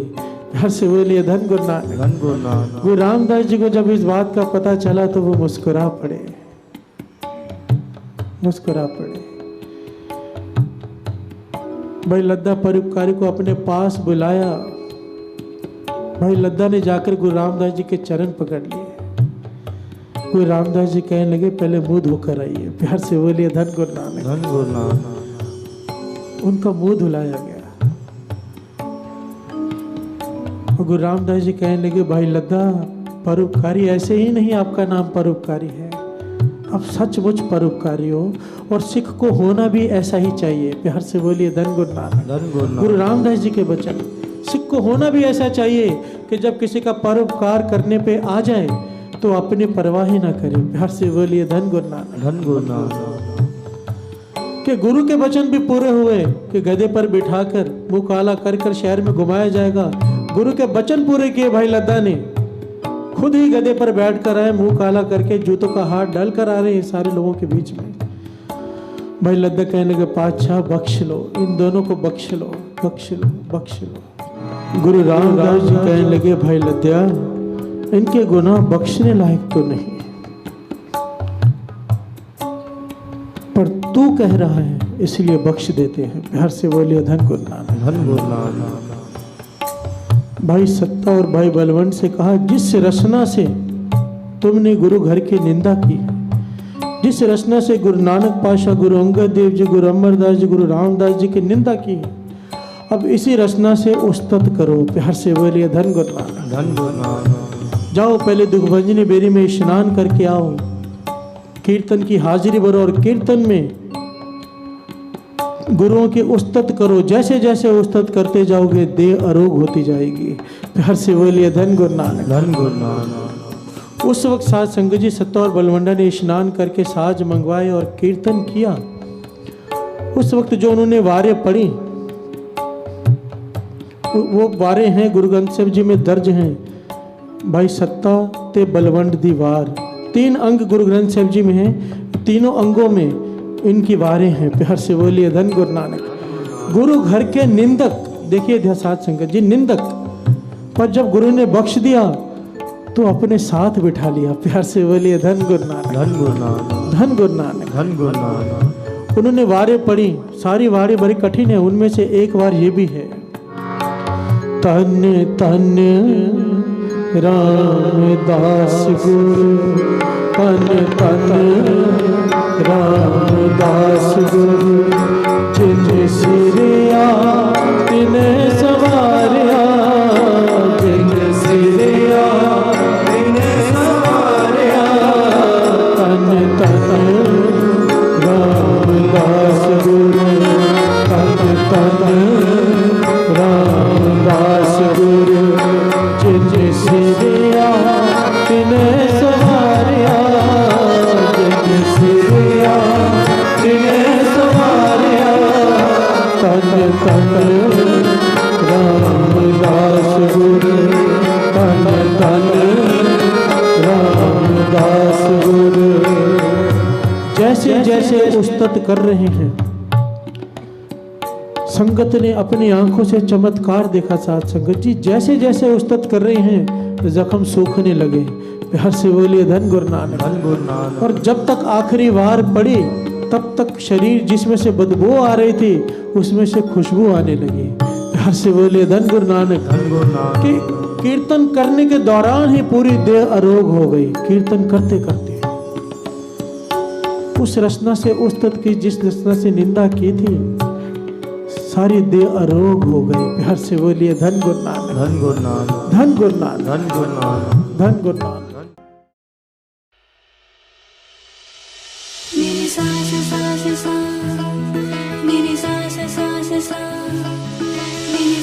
Speaker 1: प्यार से बोलिए धन गुरु नानक।
Speaker 3: धन गुरु नानक।
Speaker 1: गुरु रामदास जी को जब इस बात का पता चला तो वो मुस्कुरा पड़े, मुस्कुरा पड़े। भाई लद्दा परोपकारी को अपने पास बुलाया। भाई लद्दा ने जाकर गुरु रामदास जी के चरण पकड़ लिए। गुरु रामदास जी कहने लगे पहले मुंह धोकर आइए। प्यार से बोलिए धन गुरु नानक।
Speaker 3: धन गुरु नानक।
Speaker 1: उनका मुंह धुलाया गया और गुरु रामदास जी कहने लगे भाई लद्दा परोपकारी ऐसे ही नहीं आपका नाम परोपकारी है, आप सचमुच परोपकारी हो और सिख को होना भी ऐसा ही चाहिए। प्यार से बोलिए धन गुरु नानक।
Speaker 3: धन गुरु नानक।
Speaker 1: गुरु रामदास जी के वचन, सिख को होना भी ऐसा चाहिए कि जब किसी का परोपकार करने पे आ जाए तो अपनी परवाह ही ना करे। प्यार से बोलिए धन गुरु नानक।
Speaker 3: धन गुरु नानक।
Speaker 1: कि गुरु के वचन भी पूरे हुए कि गधे पर बिठाकर मुंह काला कर कर शहर में घुमाया जाएगा। गुरु के वचन पूरे किए भाई लद्दा ने, खुद ही गधे पर बैठ कर आए, मुंह काला करके जूतों का हाथ डाल कर आ रहे हैं सारे लोगों के बीच में। भाई लद्दा कहने लगे पातशाह बख्श लो, इन दोनों को बख्श लो, बख्श लो, बख्श लो। गुरु रामदास जी कहने लगे भाई लद्दा इनके गुनाह बख्शने लायक तो नहीं, पर तू कह रहा है इसलिए बख्श देते हैं। प्यार से बोलिए धन गुरु नानक।
Speaker 3: धन गुरु नानक।
Speaker 1: भाई सत्ता और भाई बलवंत से कहा जिस रसना से तुमने गुरु घर की निंदा की, जिस रचना से गुरु नानक पातशाह, गुरु अंगद देव जी, गुरु अमरदास जी, गुरु रामदास जी की निंदा की, अब इसी रचना से उस्तत करो। प्यार से बोलिए धन गुरु नानक,
Speaker 3: धन गुरु नानक।
Speaker 1: जाओ पहले दुखभंजनी बेरी में स्नान करके आओ, कीर्तन की हाजिरी भरो और कीर्तन में गुरुओं की उस्तत करो। जैसे जैसे उस्तत करते जाओगे देह अरोग होती जाएगी। प्यार से बोलिए धन गुरु नानक,
Speaker 3: धन गुरु नानक।
Speaker 1: उस वक्त साध संगत जी सत्ता और बलवंडा ने स्नान करके साज मंगवाए और कीर्तन किया। उस वक्त जो उन्होंने वारें पढ़ी, वो वारें हैं गुरु ग्रंथ साहिब जी में दर्ज हैं। भाई सत्ता ते बलवंड दी वार, 3 अंग गुरु ग्रंथ साहिब जी में हैं। तीनों अंगों में इनकी वारें हैं। प्यार से बोलिए धन गुरु नानक। गुरु घर के निंदक, देखिए साध संगत जी, निंदक पर जब गुरु ने बख्श दिया तो अपने साथ बिठा लिया। प्यार से बोलिए धन गुरु नानक,
Speaker 3: धन गुरु नानक,
Speaker 1: धन गुरु नानक,
Speaker 3: धन गुरु नानक।
Speaker 1: उन्होंने वारें पढ़ी, सारी वारें बड़ी कठिन है। उनमें से एक वार ये भी है, तन तन रामदास गुरु, तन तन रामदास गुरु, जिन सिरिया तिने सवारिया, जिन सिरिया तिने सवारिया, तन तन रामदास गुरु, तन तन रामदास गुरु, जिन सिरिया तिने सवारिया, जिन सिरिया तिने सवारिया, तन तन रामदास गुरु, तन तन रामदास गुरु। जैसे जैसे उस्तत कर रहे हैं, संगत ने अपनी आंखों से चमत्कार देखा। साथ संगत जी जैसे जैसे उस्तत कर रहे हैं जख्म सूखने लगे। प्यार से बोलिए धन गुरु नानक,
Speaker 3: धन गुरु नानक।
Speaker 1: और जब तक आखिरी वार पड़ी तब तक शरीर जिसमें से बदबू आ रही थी उसमें से खुशबू आने लगी। प्यार से बोलिए धन गुरु नानक,
Speaker 3: धन गुरु नानक।
Speaker 1: कि कीर्तन करने के दौरान ही पूरी देह अरोग हो गई। कीर्तन करते करते उस रचना से उस्तत की, जिस रचना से निंदा की थी, सारी देह अरोग हो गई। प्यार से बोलिए धन गुरु नानक,
Speaker 3: धन गुरु नानक,
Speaker 1: धन गुरु नानक,
Speaker 3: धन गुरु नानक,
Speaker 1: धन गुरु नानक।
Speaker 5: मेरी सांस सांस सांस, मेरी सांस सांस सांस, मेरी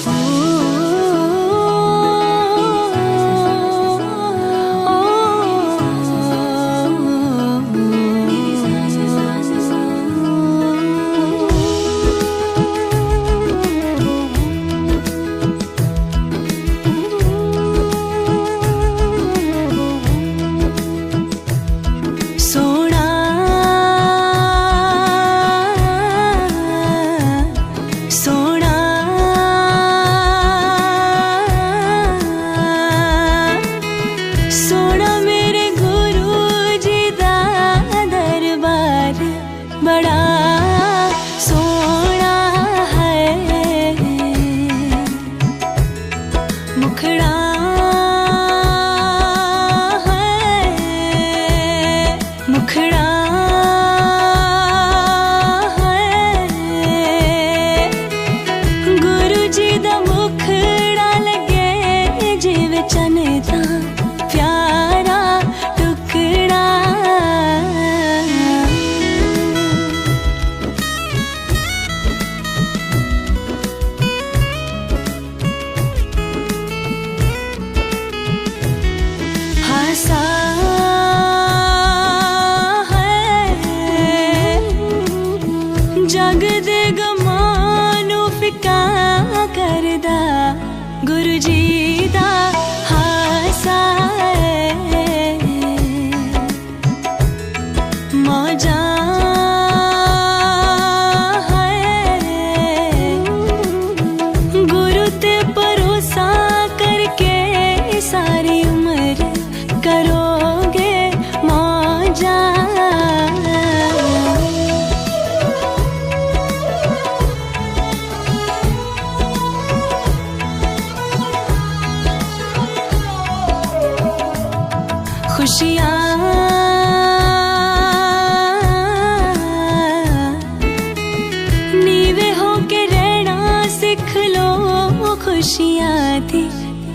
Speaker 5: खुशियाँ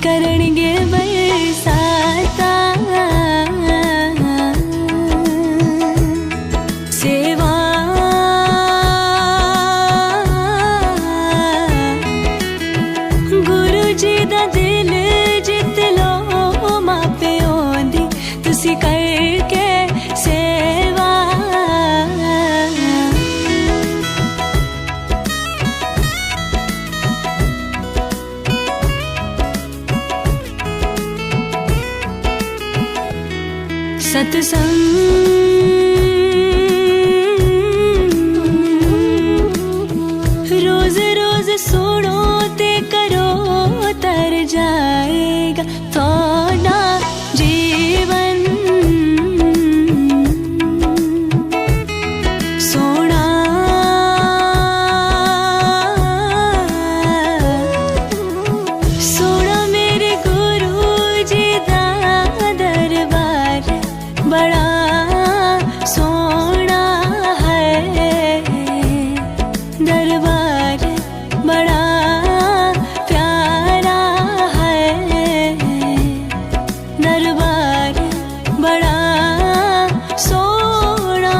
Speaker 5: करणगे बरसाता सेवा गुरु जी दा दिल जित लो मां प्यो दी तुसी करके सेवा सत्संग रोज रोज सुनो ते करो तर जाएगा थोड़ा जीवन सोना सोना मेरे गुरु जी दा दरबार बड़ा सोना है दरबार बड़ा प्यारा है दरबार बड़ा सोना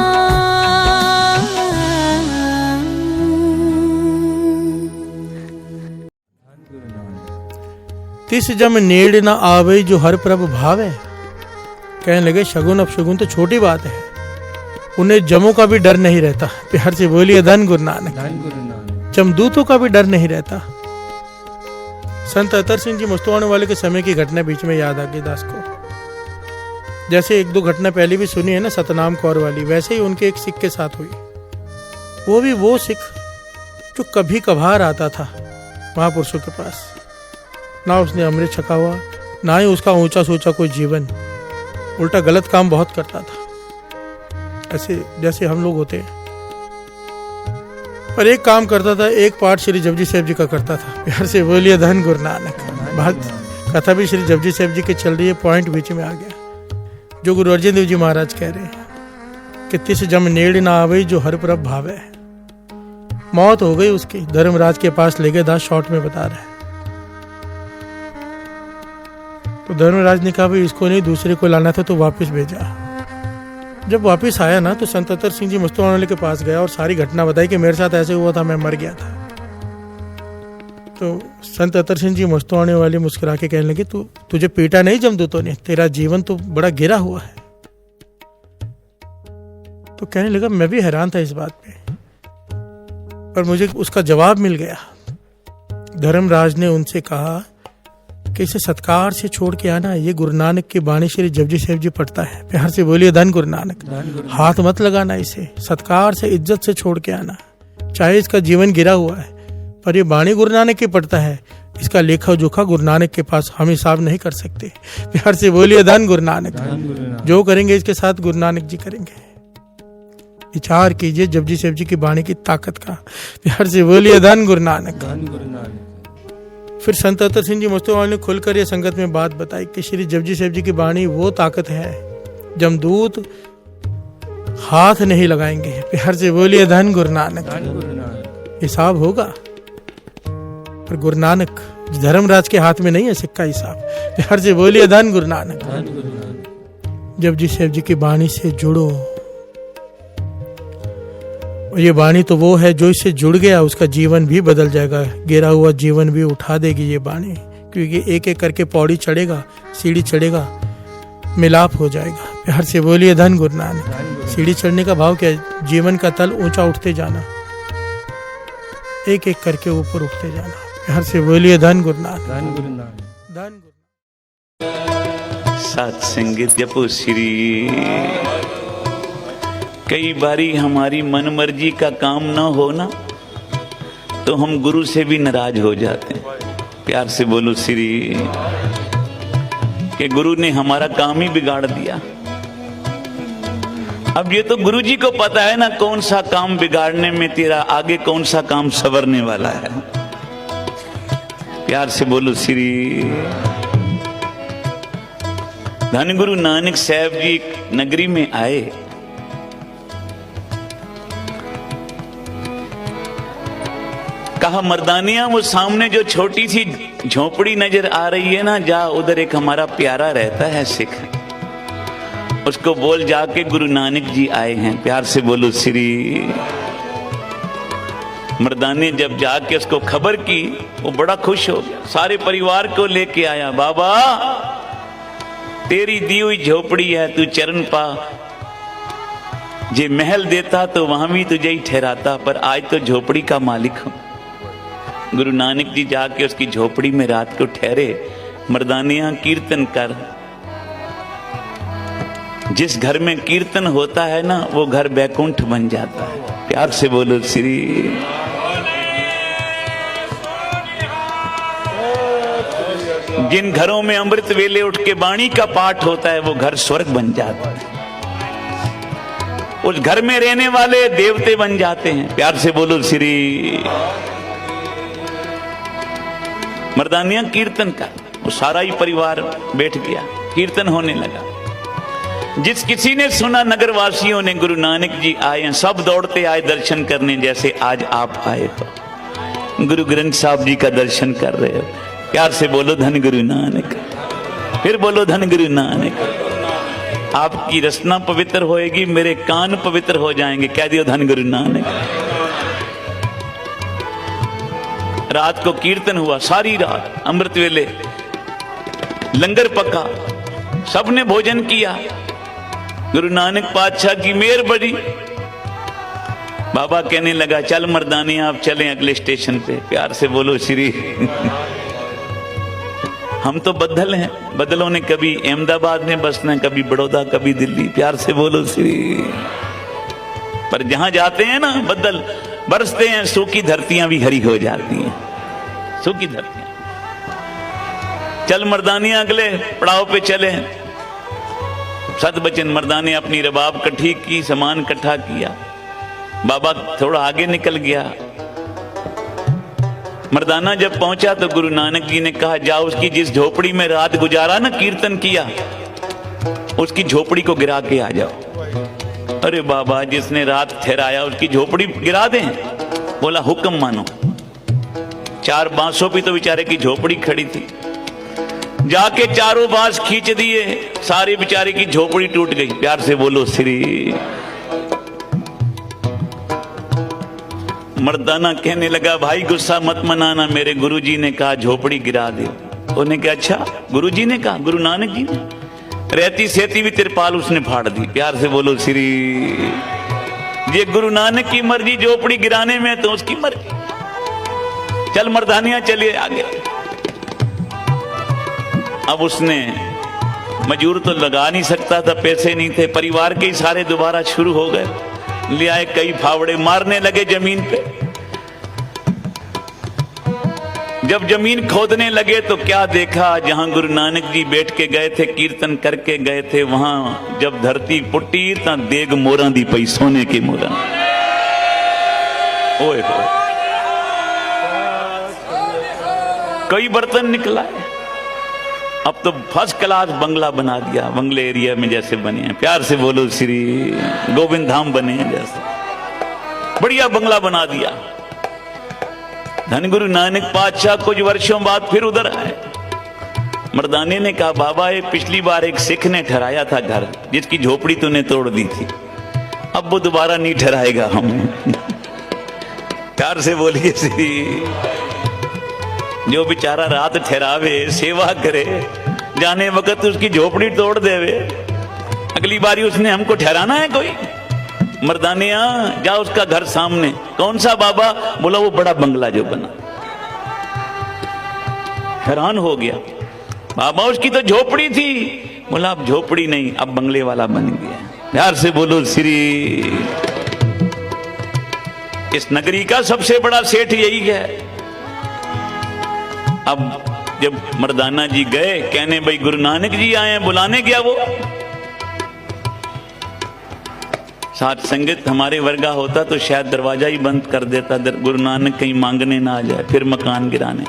Speaker 1: तिस जम नेड़ न आवे जो हर प्रभ भावे। कहने लगे शगुन अपशगुन तो छोटी बात है, उन्हें जमों का भी डर नहीं रहता। प्यार से बोलिए धन गुरु नानक। जमदूतों का भी डर नहीं रहता। संत अतर सिंह जी मस्तवाने वाले के समय की घटना बीच में याद आ गई दास को। जैसे एक दो घटना पहले भी सुनी है ना सतनाम कौर वाली, वैसे ही उनके एक सिख के साथ हुई। वो भी वो सिख जो कभी कभार आता था महापुरुषों के पास, ना उसने अमृत छका हुआ, ना ही उसका ऊंचा सोचा कोई जीवन, उल्टा गलत काम बहुत करता था, ऐसे जैसे हम लोग होते हैं। पर एक काम करता था, एक पाठ श्री जपजी साहब जी का करता था। प्यार से बोलिए धन गुरु नानक। बात कथा भी श्री जपजी साहब जी की चल रही है, पॉइंट बीच में आ गया जो गुरु अर्जन देव जी महाराज कह रहे हैं कि तिस जम नेड़ ना आवे जो हर प्रभ भावे। मौत हो गई उसकी, धर्मराज के पास ले गए, दास शॉर्ट में बता रहे हैं। तो धर्मराज ने कहा भाई इसको नहीं दूसरे को लाना था तो वापस भेजा। जब वापस आया ना तो संत अतर सिंह जी मस्तवाने वाले के पास गया और सारी घटना बताई कि मेरे साथ ऐसे हुआ था, मैं मर गया था। तो संत अतर सिंह जी मस्तवाने वाले मुस्कुरा के कहने लगे तुझे पीटा नहीं जमदूतों ने, तेरा जीवन तो बड़ा गिरा हुआ है। तो कहने लगा मैं भी हैरान था इस बात पे, पर मुझे उसका जवाब मिल गया। धर्मराज ने उनसे कहा कि इसे सत्कार से छोड़ के आना, ये गुरु नानक की बाणी श्री जपजी साहब जी पढ़ता है। प्यार से बोलिए धन गुरु नानक। हाथ मत लगाना, इसे सत्कार से इज्जत से छोड़ के आना। चाहे इसका जीवन गिरा हुआ है पर ये बाणी गुरु नानक की पढ़ता है, इसका लेखा जोखा गुरु नानक के पास हम हिसाब नहीं कर सकते। प्यार से बोलिए धन गुरु नानक। जो करेंगे इसके साथ गुरु नानक जी करेंगे। विचार कीजिए जपजी साहब जी की बाणी की ताकत का। प्यार से बोलिए धन गुरु नानक। फिर संत अतर सिंह जी मस्तवाने ने खुलकर ये संगत में बात बताई कि श्री जपजी साहब जी की बाणी वो ताकत है जमदूत हाथ नहीं लगाएंगे। प्यार से बोलिए धन गुरु नानक। हिसाब होगा पर गुरु नानक धर्मराज के हाथ में नहीं है सिक्का हिसाब। प्यार से बोलिए धन गुरु नानक। जपजी साहब जी की बाणी से जुड़ो। ये बाणी तो वो है जो इससे जुड़ गया उसका जीवन भी बदल जाएगा, गिरा हुआ जीवन भी उठा देगी ये बाणी, क्योंकि एक एक करके पौड़ी चढ़ेगा, सीढ़ी चढ़ेगा, मिलाप हो जाएगा। प्यार से बोलिए धन गुरु नानक। सीढ़ी चढ़ने का भाव क्या है? जीवन का तल ऊंचा उठते जाना, एक एक करके ऊपर उठते जाना। प्यार से बोलिए धन गुरु नानक। धन गुरु नानक। धन गुरु।
Speaker 6: सात संगत जपो श्री। कई बारी हमारी मन मर्जी का काम ना हो ना तो हम गुरु से भी नाराज हो जाते हैं। प्यार से बोलो श्री। कि गुरु ने हमारा काम ही बिगाड़ दिया। अब ये तो गुरु जी को पता है ना कौन सा काम बिगाड़ने में तेरा आगे कौन सा काम संवरने वाला है। प्यार से बोलो श्री। धन गुरु नानक साहब जी नगरी में आए। कहा मर्दानिया वो सामने जो छोटी सी झोपड़ी नजर आ रही है ना, जा उधर एक हमारा प्यारा रहता है सिख, उसको बोल जाके गुरु नानक जी आए हैं। प्यार से बोलो श्री। मर्दाने जब जाके उसको खबर की, वो बड़ा खुश हो गया, सारे परिवार को लेके आया। बाबा तेरी दी हुई झोपड़ी है, तू चरण पा, जे महल देता तो वहां भी तुझे ही ठहराता, पर आज तो झोपड़ी का मालिक हूं। गुरु नानक जी जाके उसकी झोपड़ी में रात को ठहरे। मर्दाने यहां कीर्तन कर, जिस घर में कीर्तन होता है ना, वो घर बैकुंठ बन जाता है। प्यार से बोलो श्री। जिन घरों में अमृत वेले उठ के वाणी का पाठ होता है, वो घर स्वर्ग बन जाता है। उस घर में रहने वाले देवते बन जाते हैं। प्यार से बोलो श्री। मर्दानिया कीर्तन का, वो सारा ही परिवार बैठ गया, कीर्तन होने लगा। जिस किसी ने सुना, नगर वासियों ने, गुरु नानक जी आए हैं, सब दौड़ते आए दर्शन करने, जैसे आज आप आए हो, गुरु ग्रंथ साहब जी का दर्शन कर रहे हो। प्यार से बोलो धन गुरु नानक। फिर बोलो धन गुरु नानक। आपकी रचना पवित्र होएगी, मेरे कान पवित्र हो जाएंगे। कह दियो धन गुरु नानक। रात को कीर्तन हुआ, सारी रात अमृत वेले लंगर पका, सबने भोजन किया। गुरु नानक पातशाह की मेहर बड़ी। बाबा कहने लगा, चल मर्दानी आप चलें अगले स्टेशन पे। प्यार से बोलो श्री। हम तो बदल हैं, बदलों ने कभी अहमदाबाद में बसना, कभी बड़ौदा, कभी दिल्ली। प्यार से बोलो श्री। पर जहां जाते हैं ना, बदल बरसते हैं, सूखी धरतियां भी हरी हो जाती हैं, सूखी धरतियां। चल मर्दानियां अगले पड़ाव पे चले। सत बचन मर्दाने अपनी रबाब इकट्ठी की, सामान इकट्ठा किया। बाबा थोड़ा आगे निकल गया। मर्दाना जब पहुंचा तो गुरु नानक जी ने कहा, जाओ उसकी जिस झोपड़ी में रात गुजारा ना, कीर्तन किया, उसकी झोपड़ी को गिरा के आ जाओ। अरे बाबा, जिसने रात ठहराया उसकी झोपड़ी गिरा दें? बोला हुक्म मानो। 4 बांसों पे तो बेचारे की झोपड़ी खड़ी थी। जाके चारों बांस खींच दिए, सारी बेचारे की झोपड़ी टूट गई। प्यार से बोलो श्री। मर्दाना कहने लगा, भाई गुस्सा मत मनाना, मेरे गुरुजी ने कहा झोपड़ी गिरा दे। उन्हें कहा अच्छा, गुरुजी ने कहा? गुरु नानक जी ने? रहती सहती भी तिरपाल उसने फाड़ दी। प्यार से बोलो श्री। ये गुरु नानक की मर्जी, झोपड़ी गिराने में तो उसकी मर्जी। चल मर्दानियां चलिए आगे। अब उसने मजूर तो लगा नहीं सकता था, पैसे नहीं थे, परिवार के ही सारे दोबारा शुरू हो गए। ले आए कई फावड़े, मारने लगे जमीन पे। जब जमीन खोदने लगे तो क्या देखा, जहां गुरु नानक जी बैठ के गए थे, कीर्तन करके गए थे, वहां जब धरती पुट्टी ता देग मोरां दी पई, सोने की मोरां। ओए होए, कई बर्तन निकला है। अब तो फर्स्ट क्लास बंगला बना दिया, बंगले एरिया में जैसे बने हैं। प्यार से बोलो श्री। गोविंद धाम बने हैं जैसे, बढ़िया बंगला बना दिया। धन गुरु नानक पातशाह कुछ वर्षों बाद फिर उधर आए। मर्दाने ने कहा, बाबा ये पिछली बार एक सिख ने ठहराया था घर, जिसकी झोपड़ी तूने तोड़ दी थी, अब वो दोबारा नहीं ठहराएगा हमें। प्यार से बोलिए श्री। जो बेचारा रात ठहरावे, सेवा करे, जाने वक्त उसकी झोपड़ी तोड़ देवे, अगली बारी उसने हमको ठहराना है कोई? मर्दानिया जा उसका घर सामने। कौन सा बाबा? बोला वो बड़ा बंगला जो बना। हैरान हो गया, बाबा उसकी तो झोपड़ी थी। बोला अब झोपड़ी नहीं, अब बंगले वाला बन गया। प्यार से बोलो श्री। इस नगरी का सबसे बड़ा सेठ यही है। अब जब मर्दाना जी गए कहने, भाई गुरु नानक जी आए हैं, बुलाने गया वो। साथ संगत हमारे वर्गा होता तो शायद दरवाजा ही बंद कर देता, गुरु नानक कहीं मांगने ना आ जाए, फिर मकान गिराने।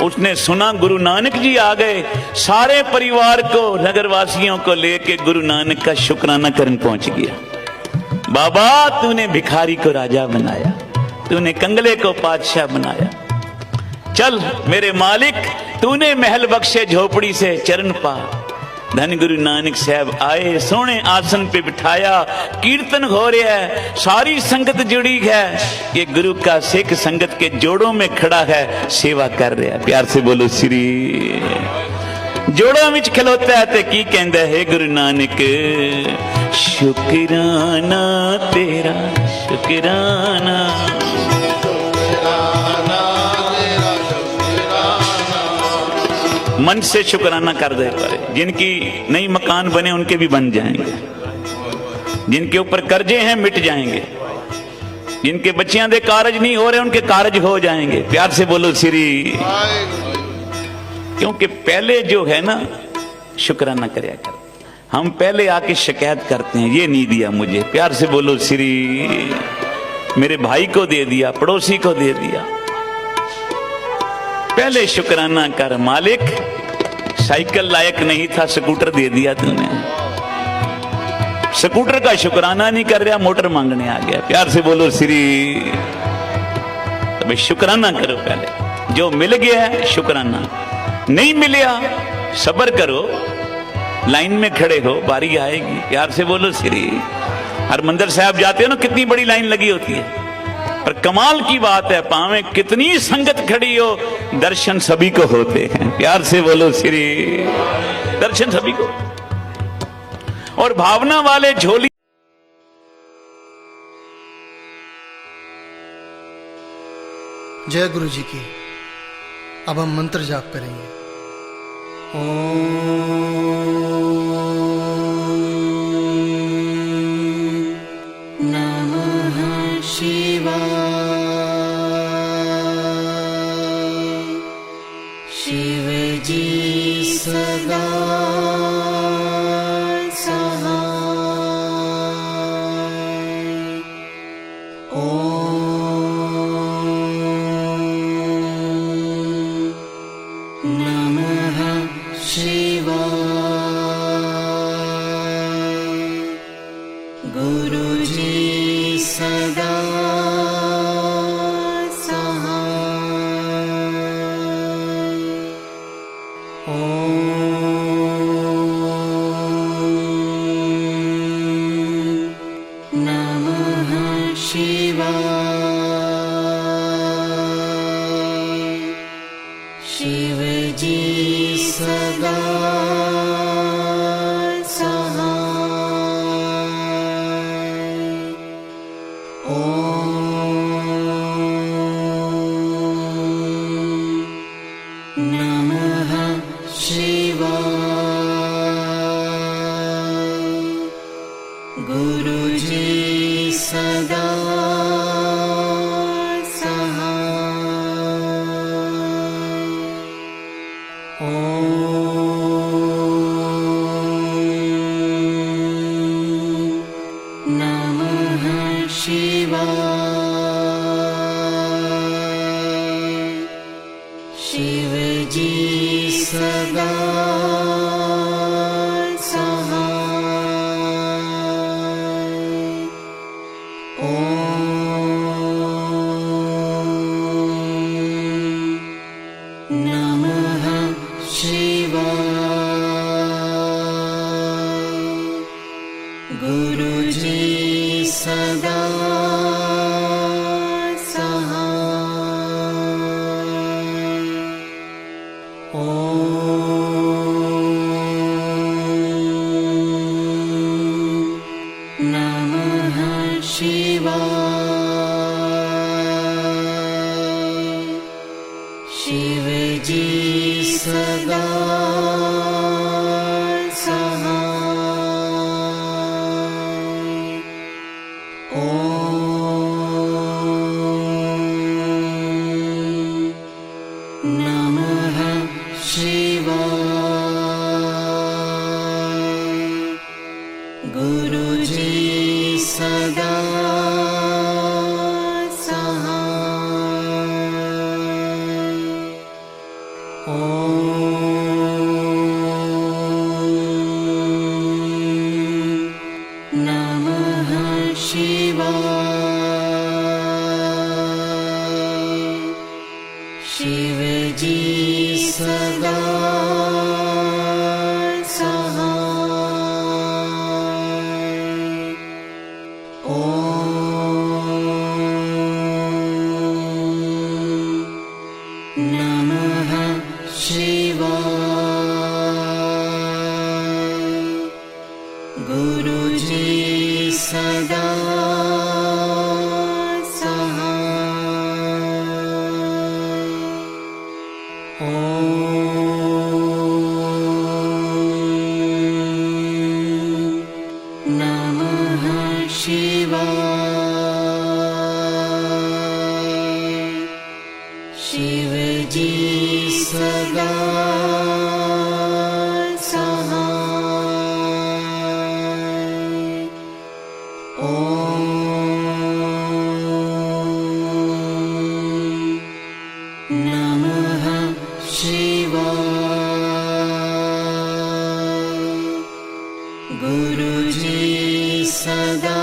Speaker 6: उसने सुना गुरु नानक जी आ गए, सारे परिवार को, नगरवासियों को लेके गुरु नानक का शुक्राना करने पहुंच गया। बाबा तूने भिखारी को राजा बनाया, तूने कंगले को पातशाह बनाया, चल मेरे मालिक, तूने महल बख्शे झोपड़ी से चरण पा। धन गुरु नानक साहब आए, सोने आसन पे बिठाया, कीर्तन हो रहा है, सारी संगत जुड़ी है। ये गुरु का सिख संगत के जोड़ों में खड़ा है, सेवा कर रहा है। प्यार से बोलो श्री। जोड़ों में खलोता है तो की कहता है गुरु नानक, शुकराना तेरा शुकराना। मन से शुक्राना कर दे पाए। जिनकी नई मकान बने उनके भी बन जाएंगे, जिनके ऊपर कर्जे हैं मिट जाएंगे, जिनके बच्चियां दे कारज नहीं हो रहे उनके कारज हो जाएंगे। प्यार से बोलो श्री। क्योंकि पहले जो है ना शुक्राना करया कर, हम पहले आके शिकायत करते हैं ये नहीं दिया मुझे। प्यार से बोलो श्री। मेरे भाई को दे दिया, पड़ोसी को दे दिया। पहले शुक्राना कर। मालिक साइकिल लायक नहीं था, स्कूटर दे दिया तूने। स्कूटर का शुक्राना नहीं कर रहा, मोटर मांगने आ गया। प्यार से बोलो श्री। तो शुक्राना करो पहले। जो मिल गया है शुक्राना, नहीं मिला सब्र करो, लाइन में खड़े हो, बारी आएगी। प्यार से बोलो श्री। हरमंदिर साहब जाते हो ना, कितनी बड़ी लाइन लगी होती है, पर कमाल की बात है, पावे कितनी संगत खड़ी हो, दर्शन सभी को होते हैं। प्यार से बोलो श्री। दर्शन सभी को। और भावना वाले झोली।
Speaker 7: जय गुरु जी की। अब हम मंत्र जाप करेंगे।
Speaker 5: नमः शिवाय। शिव जी सदा शिव जी सदा सहाय। गुरु जी सदा शिव जी सदा सहाय। ओम नमः शिवाय। गुरु जी सदा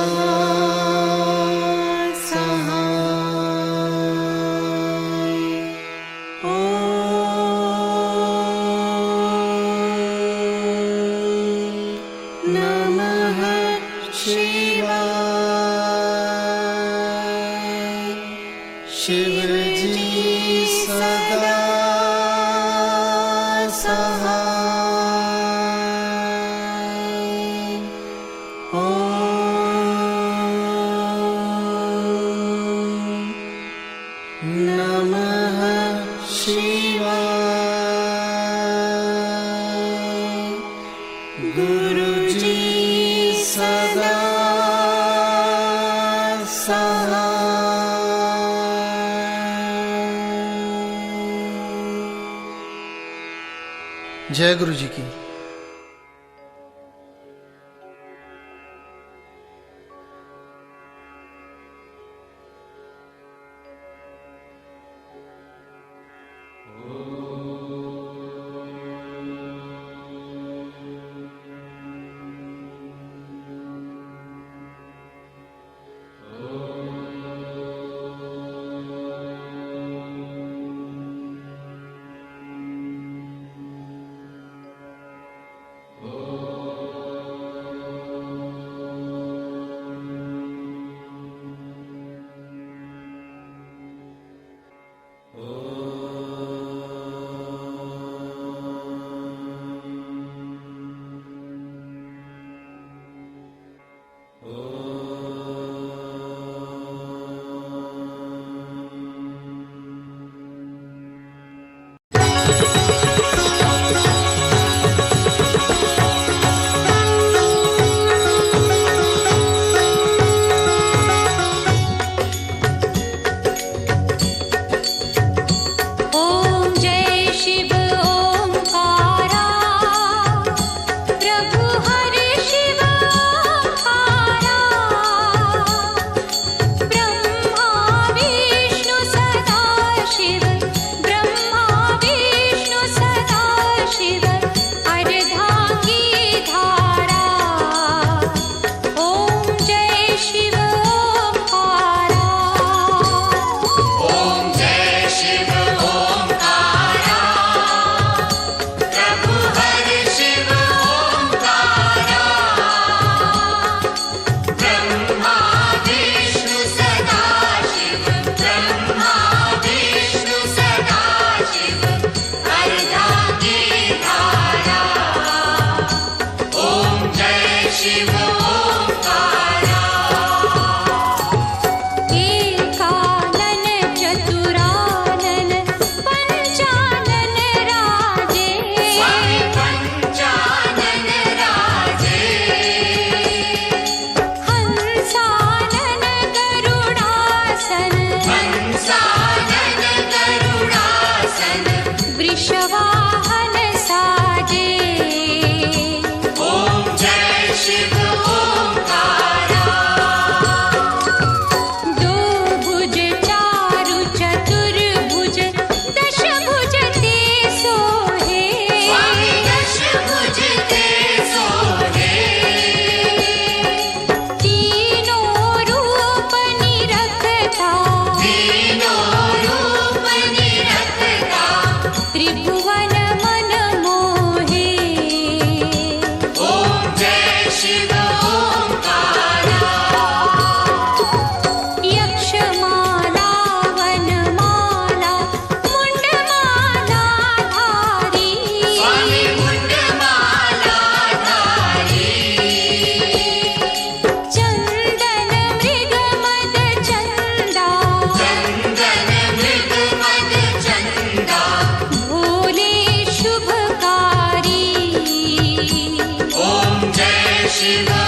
Speaker 5: शिव जी सदा सहाय। ओम नमः शिवाय। गुरु जी सदा
Speaker 7: जय गुरु जी की।
Speaker 8: शिवा